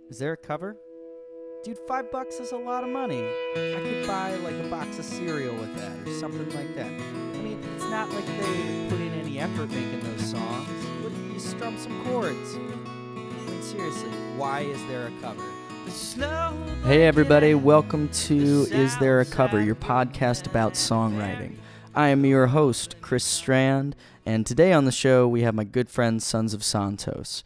Is there a cover? Dude, $5 is a lot of money. I could buy like a box of cereal with that or something like that. I mean, it's not like they put in any effort making those songs. What, you strum some chords. I mean, seriously, why is there a cover? Hey everybody, welcome to Is There a Cover, your podcast about songwriting. I am your host, Chris Strand, and today on the show we have my good friends, Sons of Santos,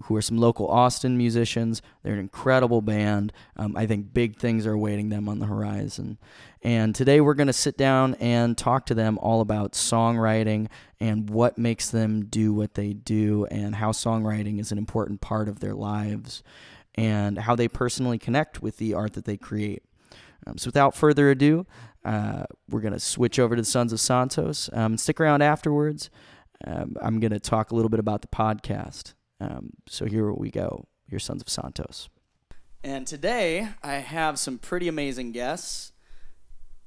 who are some local Austin musicians. They're an incredible band. I think big things are awaiting them on the horizon. And today we're going to sit down and talk to them all about songwriting and what makes them do what they do and how songwriting is an important part of their lives and how they personally connect with the art that they create. So without further ado, we're going to switch over to the Sons of Santos. Stick around afterwards. I'm going to talk a little bit about the podcast. So here we go. Here's Sons of Santos. And today, I have some pretty amazing guests.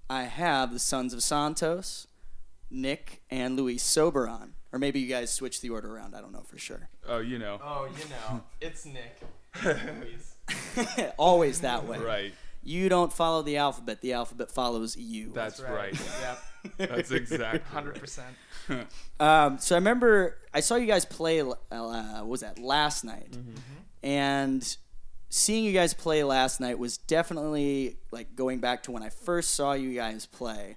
I have the Sons of Santos, Nick and Luis Soberon. Or maybe you guys switch the order around. I don't know for sure. Oh, you know. It's Nick. Always that way. Right. You don't follow the alphabet. The alphabet follows you. That's right. Yep. That's exactly 100%. So I remember I saw you guys play, what was that, last night? Mm-hmm. And seeing you guys play last night was definitely like going back to when I first saw you guys play,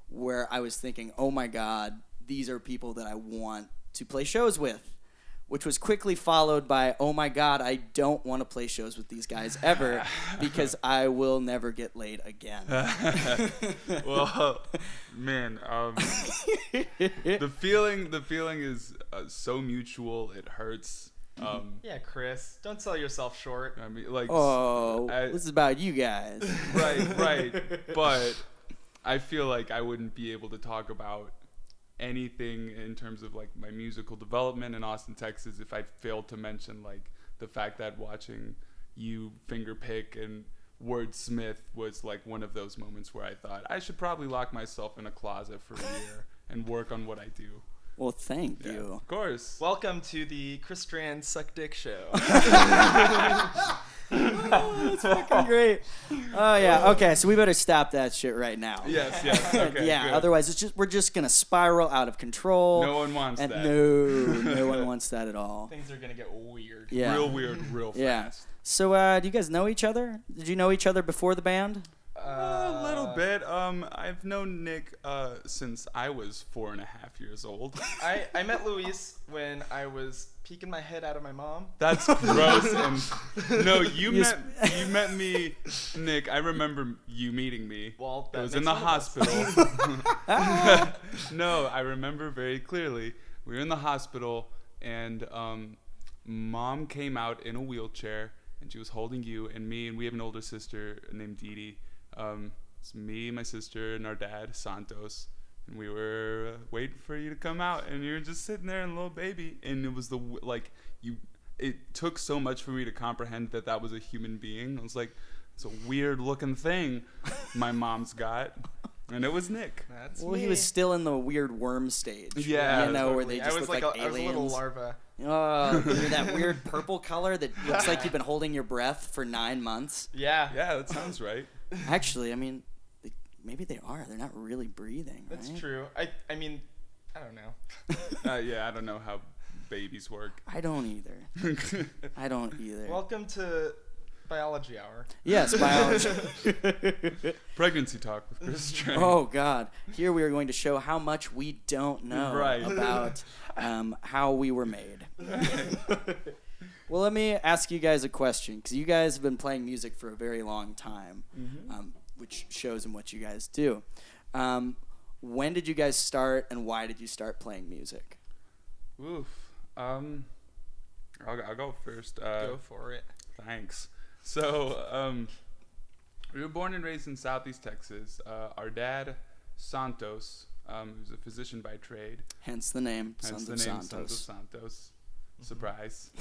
where I was thinking, oh my God, these are people that I want to play shows with. Which was quickly followed by, oh my God, I don't want to play shows with these guys ever because I will never get laid again. Well, man, the feeling is so mutual. It hurts. Yeah, Chris, don't sell yourself short. I mean, like, this is about you guys. right. But I feel like I wouldn't be able to talk about anything in terms of like my musical development in Austin, Texas, if I failed to mention like the fact that watching you finger pick and wordsmith was like one of those moments where I thought I should probably lock myself in a closet for a year and work on what I do. Well, thank you. Of course. Welcome to the Chris Strand Suck Dick Show. Oh, that's fucking great. Oh yeah. Okay, so we better stop that shit right now. Yes. Okay. Yeah. Good. Otherwise, we're just gonna spiral out of control. No one wants that. No one wants that at all. Things are gonna get weird. Yeah. Real weird, real Yeah. fast. So, do you guys know each other? Did you know each other before the band? A little bit. I've known Nick since I was 4.5 years old. I met Luis when I was peeking my head out of my mom. That's gross. And no, you met me, Nick. I remember you meeting me. Well, it that was makes in the one of us. hospital. No, I remember very clearly. We were in the hospital, and Mom came out in a wheelchair, and she was holding you and me, and we have an older sister named Dee Dee. It's me, my sister, and our dad, Santos. And we were waiting for you to come out, and you were just sitting there, and little baby. And it was it took so much for me to comprehend that was a human being. I was like, it's a weird looking thing my mom's got. And it was Nick. That's Well, me. he was still in the weird worm stage. Yeah, You know, where they I just was look like I was a little aliens. larva. Oh, you're that weird purple color that looks like you've been holding your breath for 9 months. Yeah. Yeah, that sounds right. Actually, I mean, maybe they are. They're not really breathing, right? That's true. I mean, I don't know. Yeah, I don't know how babies work. I don't either. I don't either. Welcome to Biology Hour. Yes, biology. Pregnancy talk with Chris Strand. Oh, God. Here we are going to show how much we don't know Right. about how we were made. Well, let me ask you guys a question, because you guys have been playing music for a very long time, which shows in what you guys do. When did you guys start, and why did you start playing music? Oof. I'll go first. Go for it. Thanks. So, we were born and raised in Southeast Texas. Our dad, Santos, who's a physician by trade. Hence the name, Hence Sons the of name Santos. Sons of Santos. Surprise.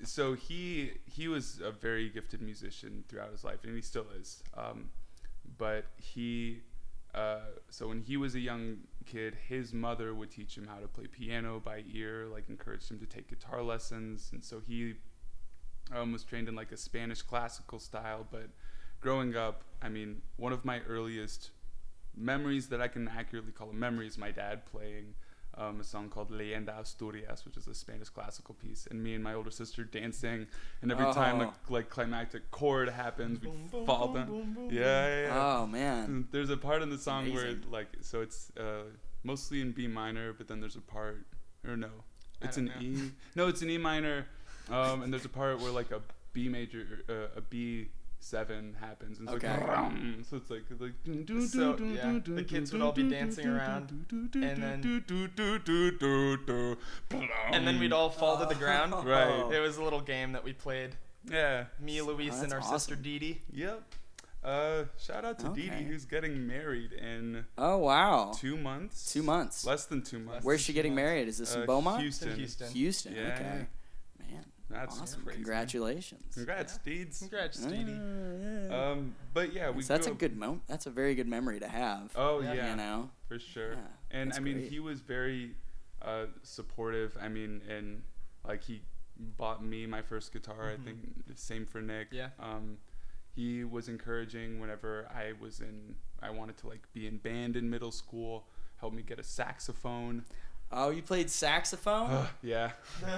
So he was a very gifted musician throughout his life, and he still is. But so when he was a young kid, his mother would teach him how to play piano by ear, like encouraged him to take guitar lessons, and so he was trained in like a Spanish classical style. But growing up, I mean, one of my earliest memories that I can accurately call a memory is my dad playing a song called Leyenda Asturias, which is a Spanish classical piece, and me and my older sister dancing, and every time like climactic chord happens, we fall down. Yeah. Oh man. There's a part in the song where Amazing. like, so it's mostly in B minor, but then there's a part, or no, it's an E. No, it's an E minor, and there's a part where like a B major, a B7 happens, and it's Okay. like, so it's like So, yeah, the kids would all be dancing around, and then we'd all fall to the ground. Right. It was a little game that we played. Yeah. Me, Luis, Oh, and our that's sister awesome. Dee Dee. Yep. Shout out to Dee Okay. Dee, who's getting married in Oh wow. 2 months. 2 months. Less than 2 months. Where's she getting married? Is this in Beaumont? Houston. Houston. Houston. Yeah. Okay. Man. That's awesome. crazy. Congratulations. Congrats, Deeds. Congrats, Dee Dee. Yeah. But yeah, we. So that's a grew up- good moment. That's a very good memory to have. Oh Yeah. yeah, You know. for sure. Yeah, And that's I mean, great. he was very supportive. I mean, and like he bought me my first guitar. I think same for Nick. Yeah. He was encouraging whenever I wanted to like be in band in middle school. Helped me get a saxophone. Oh, you played saxophone? Yeah.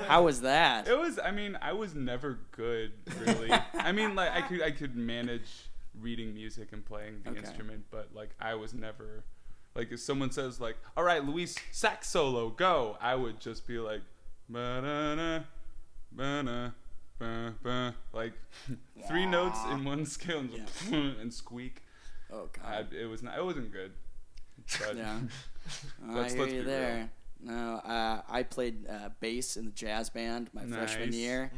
How was that? It was. I mean, I was never good, really. I mean, like I could manage reading music and playing the Okay. instrument, but like I was never, like if someone says like, "All right, Luis, sax solo, go," I would just be like, ba-da-na, ba-na, ba-ba, like 3 notes in one scale and, just and squeak. Oh God. It wasn't good. But Yeah. I let's hear be you real. there. No, I played bass in the jazz band my freshman Nice. year,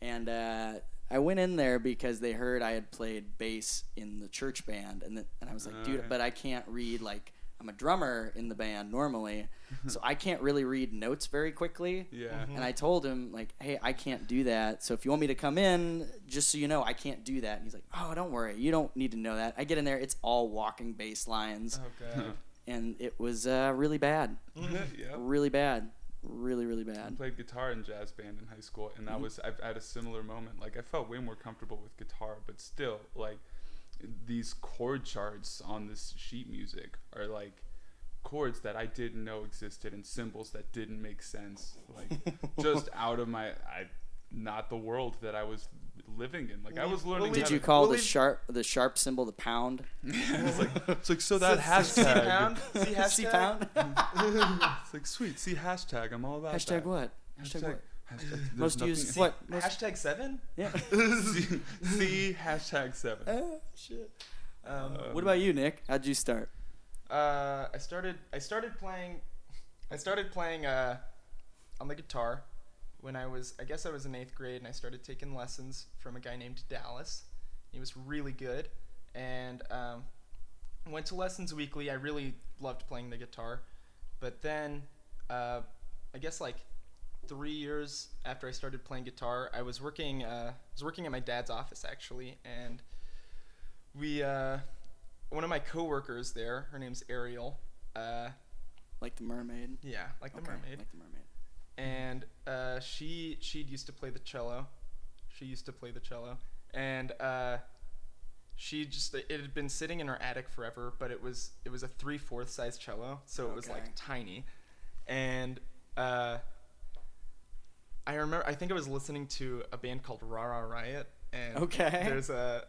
and I went in there because they heard I had played bass in the church band, and I was like, dude, Alright. but I can't read, like, I'm a drummer in the band normally, so I can't really read notes very quickly. Yeah. And I told him, like, hey, I can't do that. So if you want me to come in, just so you know, I can't do that. And he's like, oh, don't worry. You don't need to know that. I get in there. It's all walking bass lines. Oh, God. And it was really bad. Yeah. Really bad. Really, really I bad. played guitar in jazz band in high school, and I've had a similar moment. Like I felt way more comfortable with guitar, but still, like these chord charts on this sheet music are like chords that I didn't know existed and symbols that didn't make sense. Like just out of not the world that I was living in. Like I was learning. Did how you to- call Well, the sharp symbol the pound? it's like so that See hashtag. pound? See hashtag? See pound? It's like sweet. See hashtag. I'm all about Hashtag that. what? Hashtag what? Hashtag, there's Most nothing- used what? Most, Hashtag 7? yeah. see hashtag 7. Oh, shit. Um, What about you, Nick? How'd you start? I started playing on the guitar when I was in 8th grade, and I started taking lessons from a guy named Dallas. He was really good, and went to lessons weekly. I really loved playing the guitar, but then I guess like 3 years after I started playing guitar, I was working at my dad's office actually, and we one of my coworkers there, her name's Ariel. Like the mermaid. Yeah, like the Okay, mermaid. Like the mermaid. And she'd used to play the cello. And it had been sitting in her attic forever, but it was a 3/4 size cello, so it was like Okay. tiny. And I think I was listening to a band called Rah Rah Riot, and Okay. there's a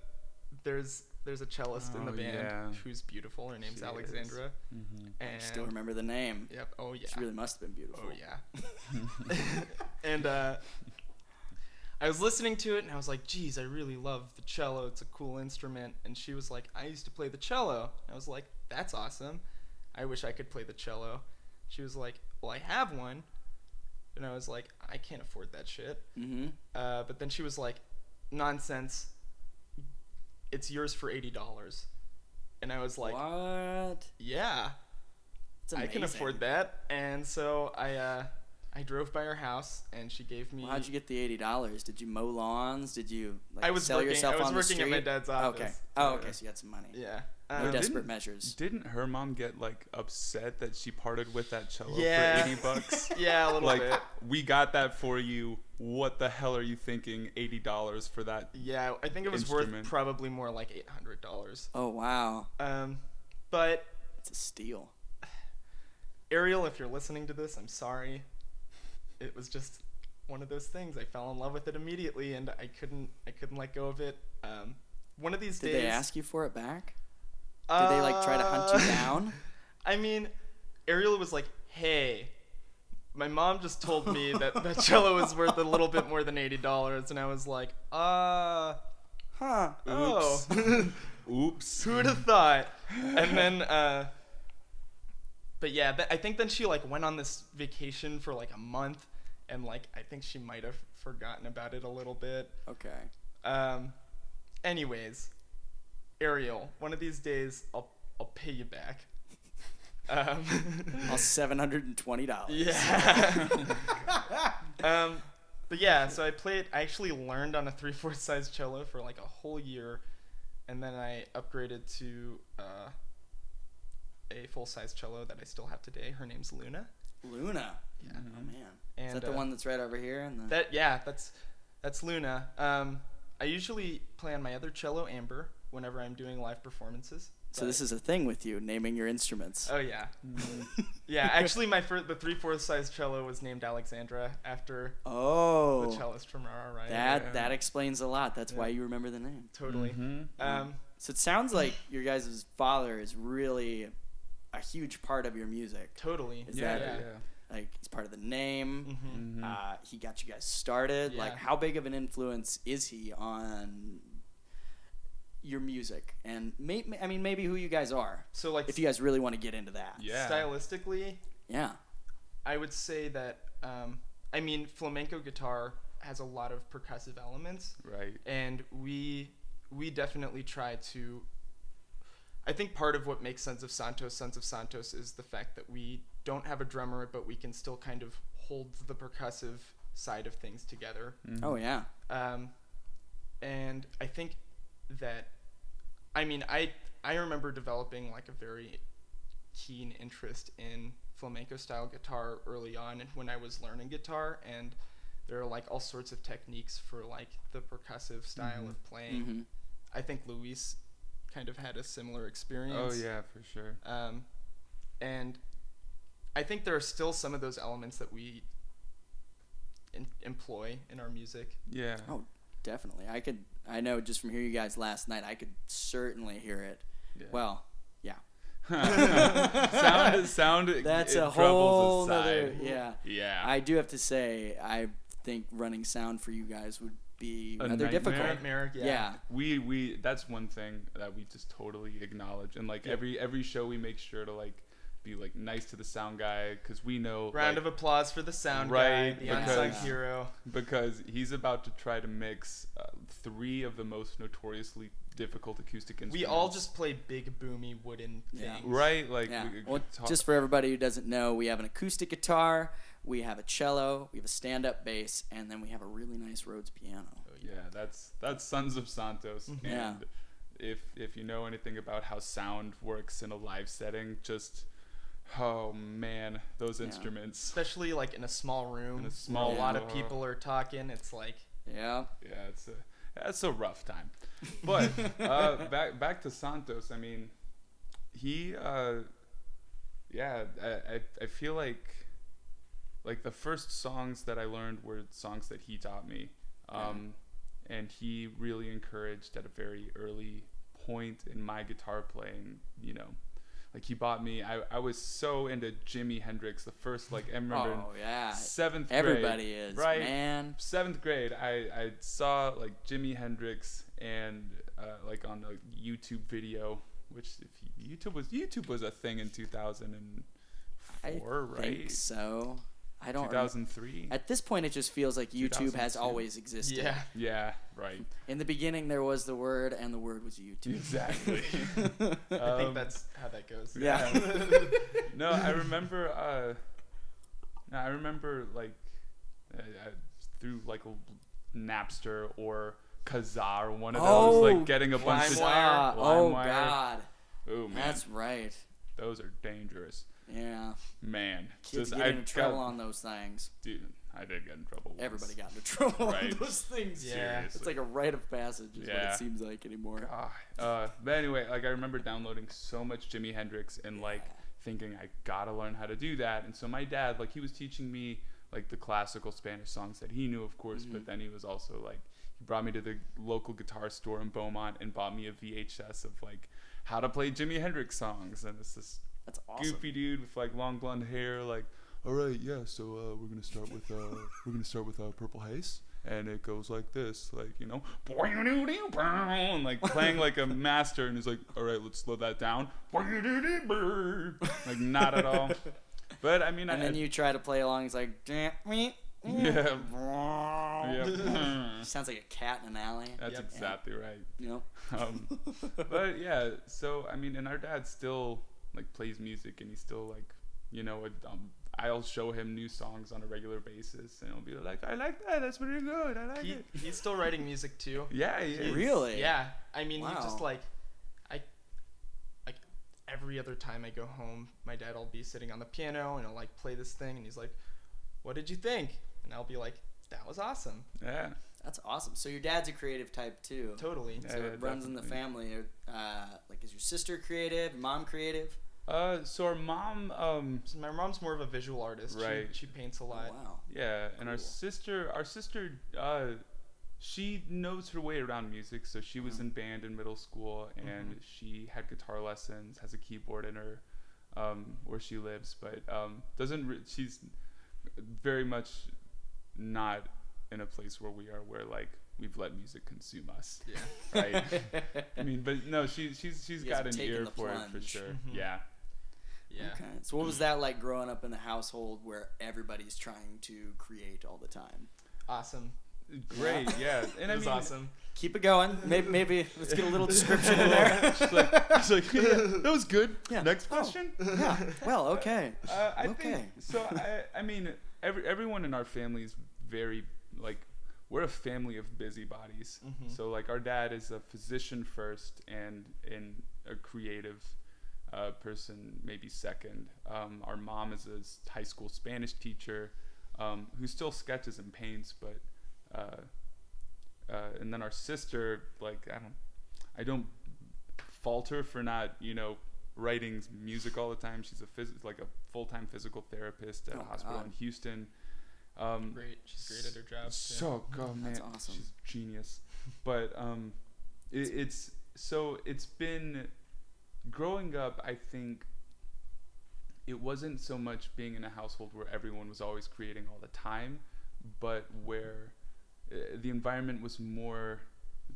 cellist in the Oh, band yeah. who's beautiful. Her name's She is. Alexandra. Mm-hmm. And Still remember the name. Yep. Oh yeah. She really must have been beautiful. Oh yeah. And I was listening to it and I was like, geez, I really love the cello. It's a cool instrument. And she was like, I used to play the cello. I was like, that's awesome. I wish I could play the cello. She was like, well, I have one. And I was like, I can't afford that shit. Mm-hmm. But then she was like, nonsense. It's yours for $80. And I was like, What? yeah. It's I amazing. can afford that. And so I drove by her house and she gave me. Well, how'd you get the $80? Did you mow lawns? Did you like, I was sell working- yourself I was on the working at street? my dad's office. Okay. Oh, okay. So you got some money. Yeah. No desperate Didn't- measures. Didn't her mom get like upset that she parted with that cello Yeah. for $80? Yeah, a little Like bit. we got that for you what the hell are you thinking? $80 for that? Yeah, I think it was Instrument. worth probably more like $800. Oh wow, But it's a steal. Ariel, if you're listening to this, I'm sorry. It was just one of those things. I fell in love with it immediately, and I couldn't let go of it. One of these days. Did they ask you for it back? Did they like try to hunt you down? I mean, Ariel was like, "Hey, my mom just told me that that cello is worth a little bit more than $80," and I was like, Huh. oh, Oops. who would have thought?" And then, but yeah, I think then she like went on this vacation for like a month, and like I think she might have forgotten about it a little bit. Okay. Anyways, Ariel, one of these days I'll pay you back. All $720. Yeah. But yeah, so I actually learned on a 3/4 size cello for like a whole year, and then I upgraded to a full size cello that I still have today. Her name's Luna. Luna. Yeah. Oh man. And Is that the one that's right over here? And that's Luna. I usually play on my other cello, Amber, whenever I'm doing live performances. So this is a thing with you, naming your instruments. Oh yeah. Yeah, actually the 3/4 size cello was named Alexandra after Oh. the cellist from RRI. That explains a lot. That's why you remember the name. Totally. So it sounds like your guys' father is really a huge part of your music. Totally. Is that like he's part of the name? He got you guys started. Yeah. Like how big of an influence is he on your music? And maybe who you guys are. So like if you guys really want to get into that. Yeah. stylistically, Yeah. I would say that flamenco guitar has a lot of percussive elements. Right. And we definitely try to. I think part of what makes Sons of Santos is the fact that we don't have a drummer, but we can still kind of hold the percussive side of things together. Oh yeah. And I think that, I remember developing like a very keen interest in flamenco style guitar early on when I was learning guitar, and there are like all sorts of techniques for like the percussive style of playing. I think Luis kind of had a similar experience. Oh yeah, for sure. And I think there are still some of those elements that we employ in our music. Yeah. Oh, definitely. I know just from hearing you guys last night, I could certainly hear it. Yeah. Well, yeah. sound. That's a troubles whole aside. nother. Yeah. Yeah. I do have to say, I think running sound for you guys would be rather nightmare. difficult. Nightmare, Yeah. We that's one thing that we just totally acknowledge, and like every show we make sure to like be like nice to the sound guy, because we know Round of applause for the sound guy, the unsung hero, because he's about to try to mix 3 of the most notoriously difficult acoustic instruments. We all just play big boomy wooden things. Right, like Well, just for everybody who doesn't know, we have an acoustic guitar, we have a cello, we have a stand-up bass, and then we have a really nice Rhodes piano. Yeah, that's Sons of Santos. Yeah. And if you know anything about how sound works in a live setting, just oh man, those instruments. Especially like in a small room. In a lot of people are talking. It's like Yeah. Yeah, it's a rough time. But back to Santos. I mean, he I feel like the first songs that I learned were songs that he taught me. And he really encouraged at a very early point in my guitar playing, like he bought me, I was so into Jimi Hendrix, the first, like, I remember in 7th grade. Everybody is, right? man. 7th grade, I saw, like, Jimi Hendrix and, like, on a YouTube video, which YouTube was a thing in 2004, right? I think so. I don't 2003. At this point, it just feels like YouTube has 2002. always existed. yeah. Yeah, right. In the beginning, there was the word, and the word was YouTube. Exactly. I think that's how that goes. Yeah. No, I remember like through like Napster or Kazaa or one of those, like getting a bunch of LimeWire. Oh LimeWire. God. Oh man, That's right. those are dangerous. Yeah. Man, Kids just get into I trouble got, on those things. dude. I did get in trouble once. Everybody got into trouble Right. with those things. Yeah. Seriously. It's like a rite of passage is what Yeah. it seems like anymore. But anyway, like I remember downloading so much Jimi Hendrix and like thinking I gotta learn how to do that. And so my dad, like he was teaching me like the classical Spanish songs that he knew, of course, but then he was also like, he brought me to the local guitar store in Beaumont and bought me a VHS of like how to play Jimi Hendrix songs. And it's this That's awesome. goofy dude with like long blonde hair, like, all right, yeah, so we're gonna start with Purple Haze, and it goes like this, like, you know, and like playing like a master, and he's like, all right, let's slow that down, like not at all. But I mean, And then you try to play along. He's like, yeah. Sounds like a cat in an alley. That's Yep. exactly right. Yep. But yeah, so I mean, and our dad still like plays music, and he's still like, you know, I'll show him new songs on a regular basis, and he'll be like, I like that, that's pretty good, I like it. He's still writing music too. Yeah, he is. Really? Yeah, I mean, he Wow. just like every other time I go home, my dad will be sitting on the piano and he'll like play this thing, and he's like, "What did you think?" And I'll be like, "That was awesome." Yeah. That's awesome. So your dad's a creative type too. Totally. Yeah, So it runs in the definitely. family. Like, is your sister creative? Your mom creative? So our mom, So my mom's more of a visual artist. Right. She paints a Oh, lot. wow. yeah, and our Cool. sister, she knows her way around music. So she was in band in middle school, and she had guitar lessons, has a keyboard in her, where she lives, but she's very much not in a place where we are, where like we've let music consume us. Yeah. Right. I mean, but no, she's You guys got have an taken ear the for it for plunge. sure. Mhm. Yeah. Yeah. Okay. So what was that like growing up in a household where everybody's trying to create all the time? Awesome. Great. Yeah. And It I was mean, awesome. Keep it going. Maybe let's get a little description in there. she's like, yeah, that was good. Yeah. Next Oh. question. Yeah. Well, okay. I Okay. think so. I mean, everyone in our family is very like, we're a family of busybodies. Mhm. So like our dad is a physician first, and a creative person maybe second. Our mom is a high school Spanish teacher, who still sketches and paints, but and then our sister, like I don't fault her for not, you know, writing music all the time. She's like a full-time physical therapist at Oh, a hospital God. in Houston. Great. She's great at her job. too. So oh, man, That's awesome. she's genius. But it's been growing up. I think it wasn't so much being in a household where everyone was always creating all the time, but where the environment was more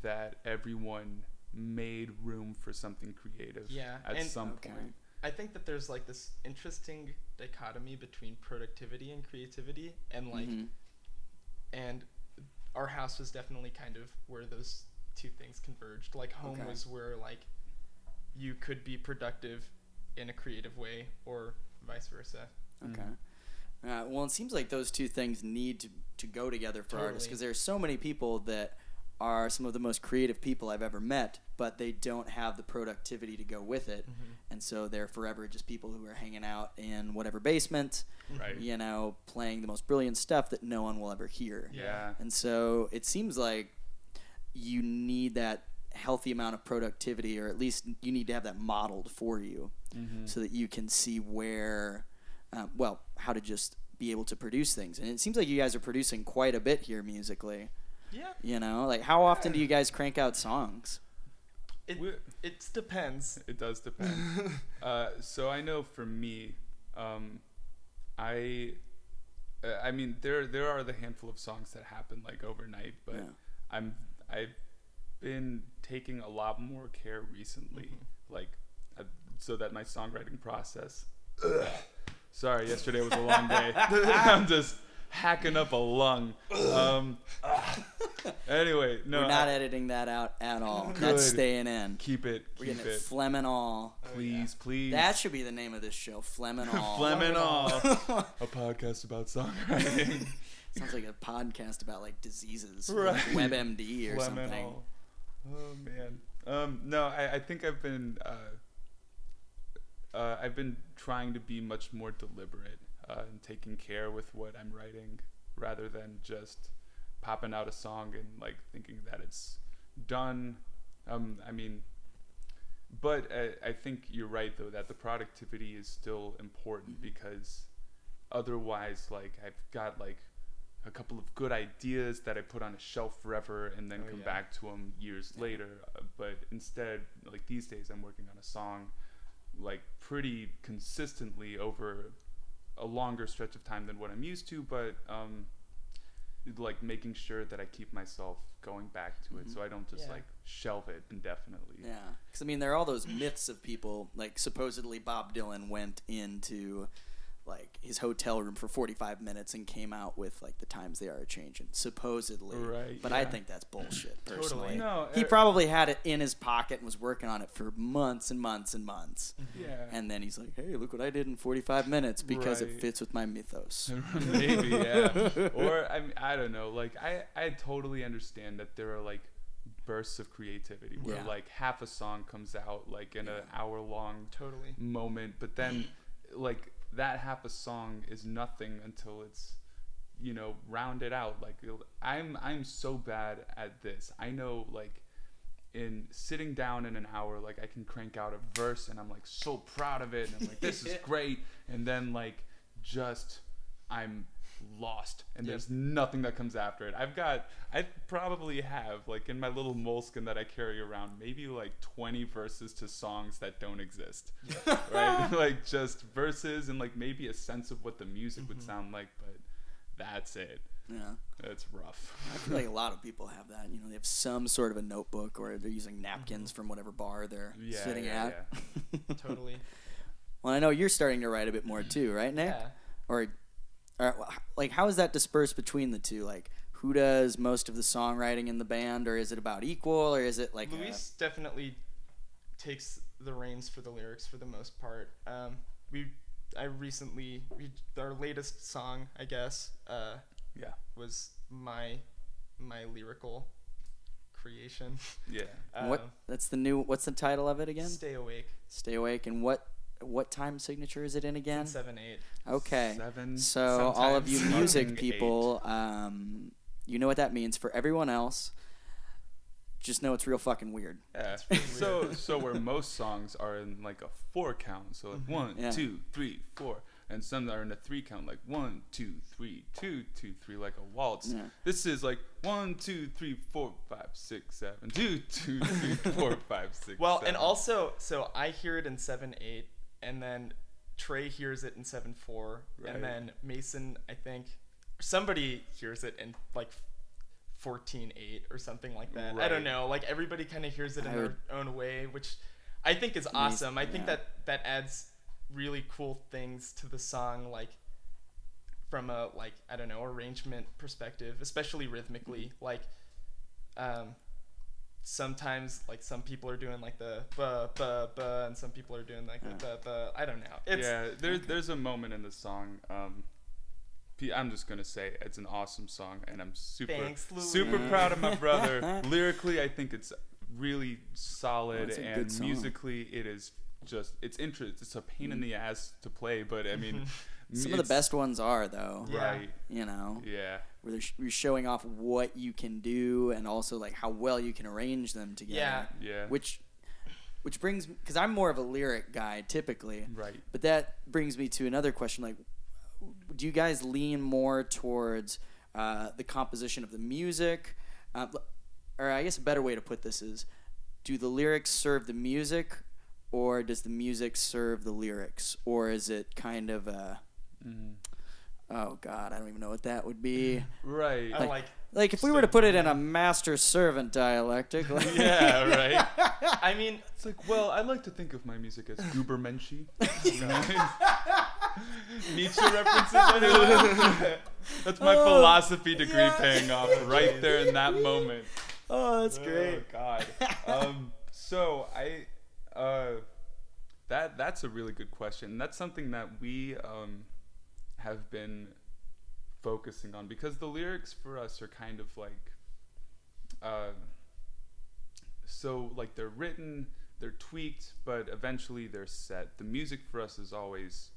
that everyone made room for something creative. Yeah, At and- some Okay. point. I think that there's like this interesting dichotomy between productivity and creativity, and like, Mhm. and our house was definitely kind of where those two things converged. Like home Okay. was where like you could be productive in a creative way, or vice versa. Okay. Well, it seems like those two things need to go together for artists, Totally. because there's so many people that are some of the most creative people I've ever met, but they don't have the productivity to go with it. And so they're forever just people who are hanging out in whatever basement, Right. you know, playing the most brilliant stuff that no one will ever hear. Yeah. And so it seems like you need that healthy amount of productivity, or at least you need to have that modeled for you, so that you can see where, how to just be able to produce things. And it seems like you guys are producing quite a bit here musically. Yeah, You know, like how often do you guys crank out songs? it depends. It does depend. So I know for me, I mean there are the handful of songs that happen like overnight, but Yeah. I've been taking a lot more care recently, like so that my songwriting process. Sorry, yesterday was a long day. I'm just hacking up a lung. Anyway, no, We're not editing that out at all. Good. That's staying in. keep it, We're keep getting it it, phlegm and all. please, please. That should be the name of this show, phlegm and all. Phlegm and all. A podcast about songwriting. Sounds like a podcast about like diseases, Right. like WebMD or Phlegm and something. all. Oh man. No, I think I've been trying to be much more deliberate and taking care with what I'm writing rather than just popping out a song and like thinking that it's done. I mean, but I think you're right though that the productivity is still important because otherwise, like I've got like a couple of good ideas that I put on a shelf forever and then come back to them years later. But instead, like these days, I'm working on a song like pretty consistently over a longer stretch of time than what I'm used to, but like making sure that I keep myself going back to it so I don't just like shelve it indefinitely. Yeah, because I mean there are all those myths of people, like supposedly Bob Dylan went into like his hotel room for 45 minutes and came out with like the times they are changing, supposedly. Right. But I think that's bullshit, personally. Totally. No, He probably had it in his pocket and was working on it for months and months and months. yeah. And then he's like, hey, look what I did in 45 minutes because it Right. fits with my mythos. Maybe, yeah. Or I don't know. Like I totally understand that there are like bursts of creativity where Yeah. like half a song comes out like in an hour-long Totally. moment, but then like that half a song is nothing until it's rounded out. Like I'm so bad at this. I know like in sitting down in an hour, like I can crank out a verse and I'm like so proud of it and I'm like this is great, and then like just I'm lost and there's nothing that comes after it. I probably have like in my little moleskin that I carry around maybe like 20 verses to songs that don't exist. Right? Like just verses and like maybe a sense of what the music would sound like, but that's it. Yeah. It's rough. I feel like a lot of people have that. They have some sort of a notebook or they're using napkins from whatever bar they're sitting at. Totally. Well, I know you're starting to write a bit more too, right, Nick? Yeah. Or like, how is that dispersed between the two? Like, who does most of the songwriting in the band, or is it about equal, or is it like Luis definitely takes the reins for the lyrics for the most part. Our latest song, I guess, was my lyrical creation. Yeah. what's the title of it again? Stay Awake. Stay Awake. And what time signature is it in again? 7/8. Okay. 7. So all of you sometimes music 8. people, you know what that means. For everyone else, just know it's real fucking weird. Yeah. really So where most songs are in like a 4 count, so like 1, 2, 3, 4, and some are in a 3 count, like 1, 2, 3, 2, 2, 3, like a waltz. Yeah. This is like 1, 2, 3, 4, 5, 6, 7, 2, 2, 3, 4, 5, 6. Well, 7. and also, so I hear it in 7/8, and then Trey hears it in 7/4, Right. and then Mason, I think, somebody hears it in like 14/8 or something like that. I don't Right. know. Like everybody kind of hears it in I their own way, which I think is awesome. I think yeah. that adds really cool things to the song, like from a arrangement perspective, especially rhythmically. Like sometimes like some people are doing like the ba ba ba and some people are doing like the ba ba. I don't know. There's a moment in the song. I'm just gonna say it's an awesome song, and I'm Thanks, Louis. super proud of my brother. Lyrically, I think it's really solid, it's a good and song. musically, it is just it's It's a pain in the ass to play, but I mean, Some of the best ones are though. Yeah. Right? Yeah. Where you're showing off what you can do and also like how well you can arrange them together. Yeah. Which brings, because I'm more of a lyric guy typically. Right. But that brings me to another question. Like, do you guys lean more towards the composition of the music? Or I guess a better way to put this is, do the lyrics serve the music, or does the music serve the lyrics? Or is it kind of a... Oh, God, I don't even know what that would be. Right. I Like, if we were to put it in a master-servant dialectic... Like Yeah, right. I mean, It's like, well, I like to think of my music as Gubermensch. Nietzsche references, anyone? That's my philosophy degree paying off right there in that moment. Oh, that's great. Oh God. So that's a really good question. That's something that we have been focusing on, because the lyrics for us are kind of like so like they're written, they're tweaked, but eventually they're set. The music for us is always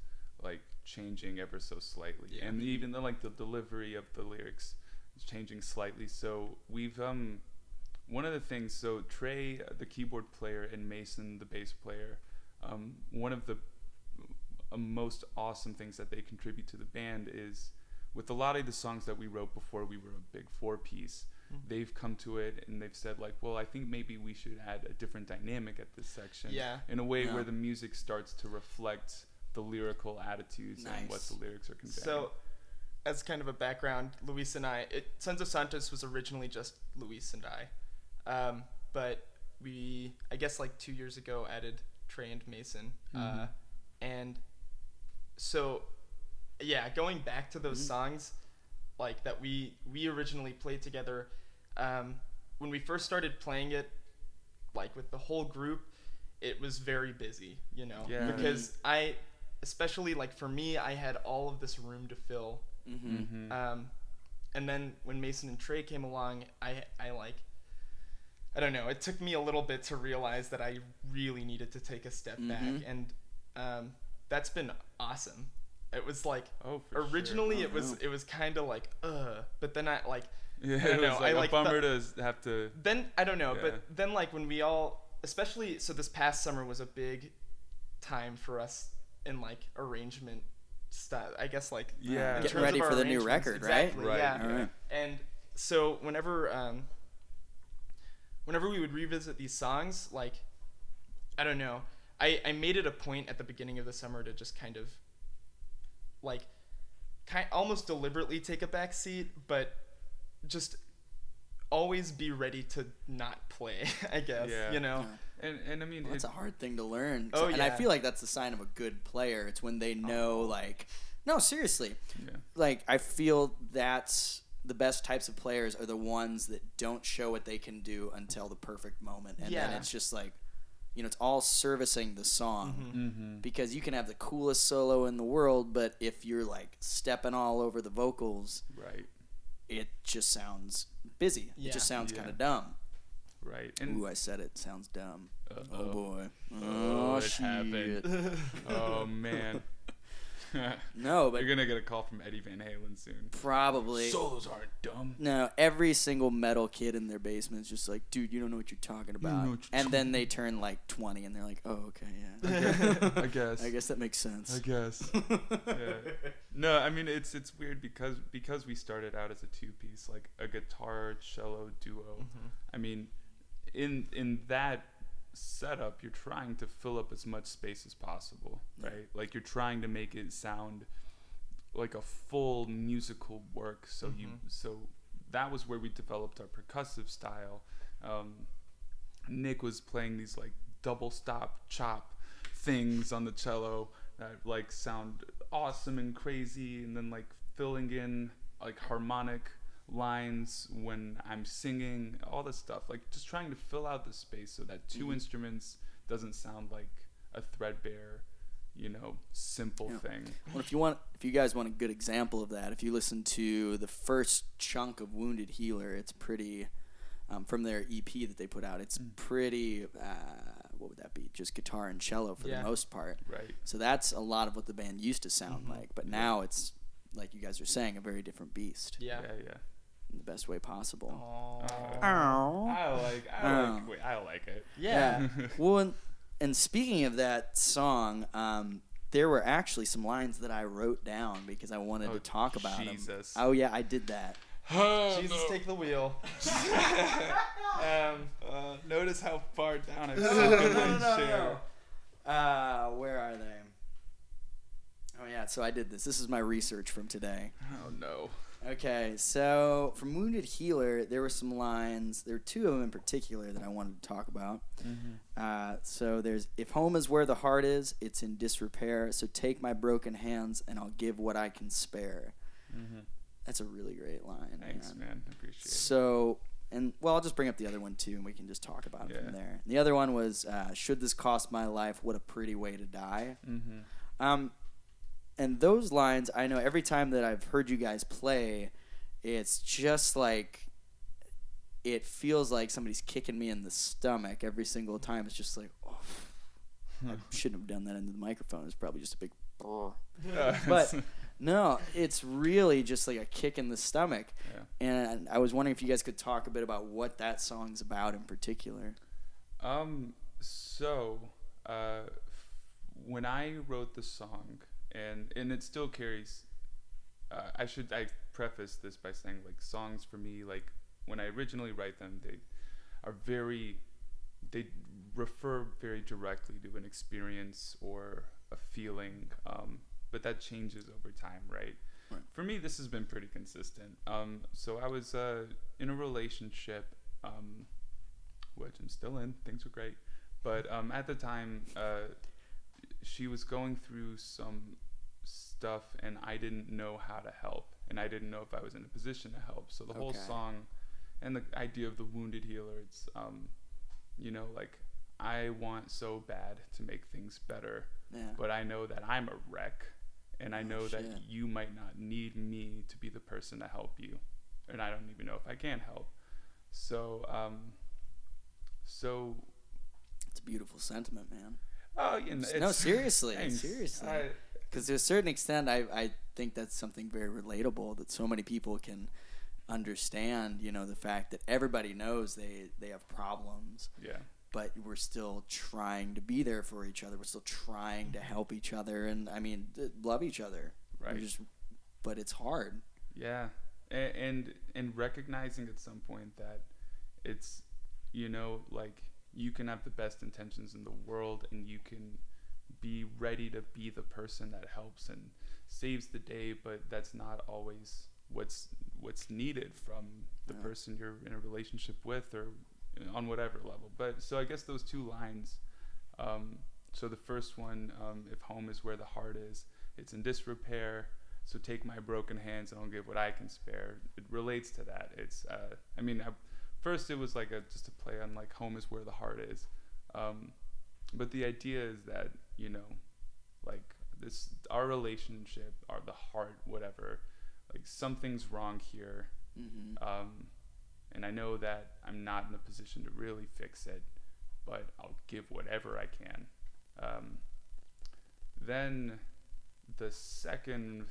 like changing ever so slightly, Yeah. and even like the delivery of the lyrics is changing slightly. So we've one of the things. So Trey, the keyboard player, and Mason, the bass player, one of the most awesome things that they contribute to the band is with a lot of the songs that we wrote before we were a big 4-piece. They've come to it and they've said like, well, I think maybe we should add a different dynamic at this section. Yeah. In a way Yeah. where the music starts to reflect the lyrical attitudes and what Nice. the lyrics are conveying. So, as kind of a background, Luis and I, Sons of Santos was originally just Luis and I. But we, I guess like 2 years ago, added Trey and Mason. And so, yeah, going back to those songs, like that we originally played together, when we first started playing it, like with the whole group, it was very busy, you know, Yeah. because especially like for me, I had all of this room to fill. And then when Mason and Trey came along, I don't know, it took me a little bit to realize that I really needed to take a step back, and that's been awesome. It was like, originally it was kind of like, but then I like, yeah, I don't know, it was like I a like bummer to have to. then I don't know, Yeah. but then like when we all, especially, so this past summer was a big time for us in like arrangement stuff, I guess, like Yeah. in Getting terms ready of our for the new arrangements. record, right? Exactly, Right, yeah. yeah. All right. And so whenever we would revisit these songs, like, I don't know, I made it a point at the beginning of the summer to just kind of like almost deliberately take a back seat, but just always be ready to not play, I guess. Yeah. You know? And I mean, Well, that's a hard thing to learn. Oh, And I yeah. feel like that's the sign of a good player. It's when they know, like, no, seriously. Yeah. Like, I feel that's the best types of players are the ones that don't show what they can do until the perfect moment. And then Yeah. it's just like, you know, it's all servicing the song. Mm-hmm. Because you can have the coolest solo in the world, but if you're, like, stepping all over the vocals, Right. it just sounds busy. It Yeah. just sounds Yeah. kind of dumb. Right. And Ooh, I said it. Sounds dumb. Uh-oh. Oh, boy. Oh, it shit. happened. Oh man. No, but You're gonna get a call from Eddie Van Halen soon. probably. Solos aren't dumb. No, every single metal kid in their basement is just like, dude, you don't know what you're talking about. know what you're And then they turn like 20 and they're like, oh, okay, yeah. I guess. I guess that makes sense. I guess. Yeah. No, I mean it's weird because we started out as a 2-piece, like a guitar cello duo. I mean, in that setup, you're trying to fill up as much space as possible, right? Like you're trying to make it sound like a full musical work. So so that was where we developed our percussive style. Nick was playing these like double stop chop things on the cello that like sound awesome and crazy, and then like filling in like harmonic lines when I'm singing, all this stuff, like just trying to fill out the space so that two instruments doesn't sound like a threadbare, you know, simple thing. Well, if you guys want a good example of that, if you listen to the first chunk of Wounded Healer, it's pretty, from their EP that they put out, it's pretty, what would that be? Just guitar and cello for the most part. Right. So that's a lot of what the band used to sound like, but now it's, like you guys are saying, a very different beast. Yeah. Yeah. In the best way possible. I like it. Yeah. Well, and speaking of that song, there were actually some lines that I wrote down because I wanted to talk about them. Jesus. Oh yeah, I did that. Jesus, take the wheel. Notice how far down I sunk in my chair. Where are they? Oh yeah, so I did this. This is my research from today. Oh no. Okay, so from Wounded Healer, there were some lines. There were two of them in particular that I wanted to talk about. So there's, if home is where the heart is, it's in disrepair. So take my broken hands and I'll give what I can spare. That's a really great line. Thanks, man. I appreciate it. So, and well, I'll just bring up the other one too, and we can just talk about it from there. And the other one was, should this cost my life, what a pretty way to die. And those lines, I know every time that I've heard you guys play, it's just like, it feels like somebody's kicking me in the stomach every single time. It's just like, oh, I shouldn't have done that into the microphone. It's probably just a big But no, it's really just like a kick in the stomach. Yeah. And I was wondering if you guys could talk a bit about what that song's about in particular. So, when I wrote the song, and it still carries, I preface this by saying, like, songs for me, like, when I originally write them, they refer very directly to an experience or a feeling, but that changes over time, right? For me, this has been pretty consistent. So I was in a relationship, which I'm still in. Things were great. But at the time, she was going through some stuff, and I didn't know how to help. And I didn't know if I was in a position to help. So the whole song and the idea of the wounded healer, it's, like, I want so bad to make things better. Yeah. But I know that I'm a wreck. And I know that shit. you might not need me to be the person to help you. And I don't even know if I can help. So, It's a beautiful sentiment, man. oh, No, seriously. thanks. Seriously. Because to a certain extent, I think that's something very relatable that so many people can understand, the fact that everybody knows they have problems. Yeah. But we're still trying to be there for each other. We're still trying to help each other and, love each other. Right. But it's hard. Yeah. And recognizing at some point that it's, like, you can have the best intentions in the world and you can be ready to be the person that helps and saves the day, but that's not always what's needed from the person you're in a relationship with or on whatever level. But so I guess those two lines, so the first one, if home is where the heart is, it's in disrepair, so take my broken hands and I'll give what I can spare. It relates to that. It's first it was like just a play on, like, home is where the heart is, but the idea is that, like, our relationship, the heart, whatever, like, something's wrong here. And I know that I'm not in a position to really fix it, but I'll give whatever I can. Then the second,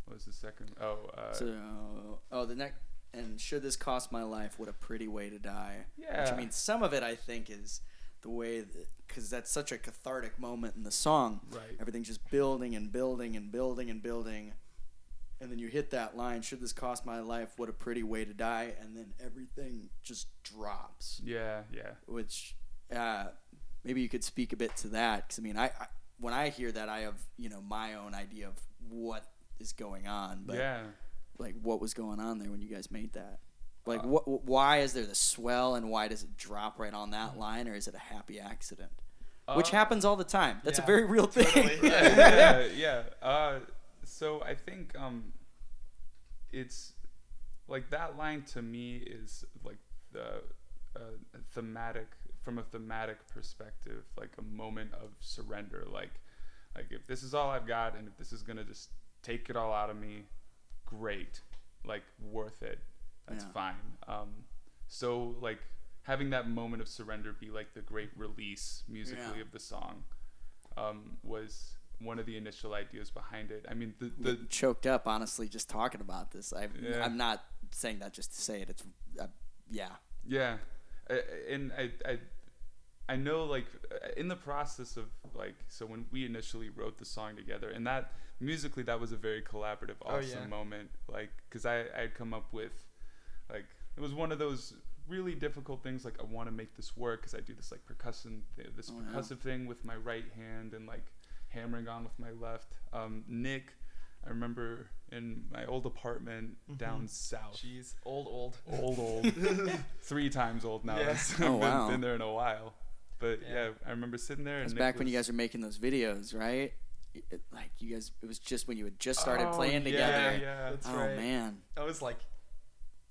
what was the second? The next, and should this cost my life, what a pretty way to die. Yeah. Which, some of it I think is the way, because that's such a cathartic moment in the song. Right. Everything's just building and building and building and building. And then you hit that line, should this cost my life, what a pretty way to die, and then everything just drops. Yeah. Which, maybe you could speak a bit to that, because I when I hear that, I have my own idea of what is going on. But like, what was going on there when you guys made that? Like, why is there the swell, and why does it drop right on that line, or is it a happy accident? Which happens all the time. That's a very real thing. Totally. Yeah. So I think it's like that line to me is like the from a thematic perspective, like a moment of surrender. Like if this is all I've got, and if this is gonna just take it all out of me, great. Like, worth it. That's fine. So like having that moment of surrender be like the great release musically of the song was one of the initial ideas behind it. The choked up, honestly, just talking about this. I'm not saying that just to say it. It's and I know, like, in the process of, like, so when we initially wrote the song together, and that musically that was a very collaborative, awesome moment. Like, because I'd come up with, like, it was one of those really difficult things. Like, I want to make this work because I do this like percussive thing with my right hand and like hammering on with my left. Nick, I remember in my old apartment down south. Jeez, old. 3 times old now. Yeah. I've been there in a while. But I remember sitting there. It was back when you guys were making those videos, right? Like, you guys, it was just when you had just started playing together. Yeah, that's right. Oh man, that was like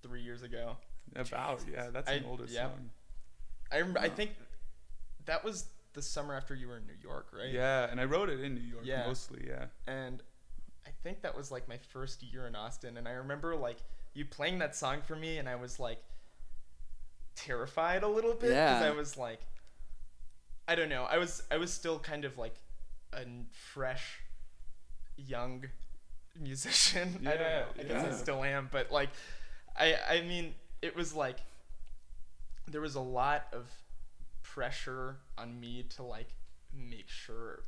3 years ago. That's an older song. I remember. I think that was the summer after you were in New York, right? Yeah, and I wrote it in New York mostly. Yeah. And I think that was like my first year in Austin, and I remember like you playing that song for me, and I was like terrified a little bit because I was like, I don't know, I was still kind of like a fresh young musician. I don't Yeah, know. I guess I yeah. still am, but like, I mean, it was like there was a lot of pressure on me to like make sure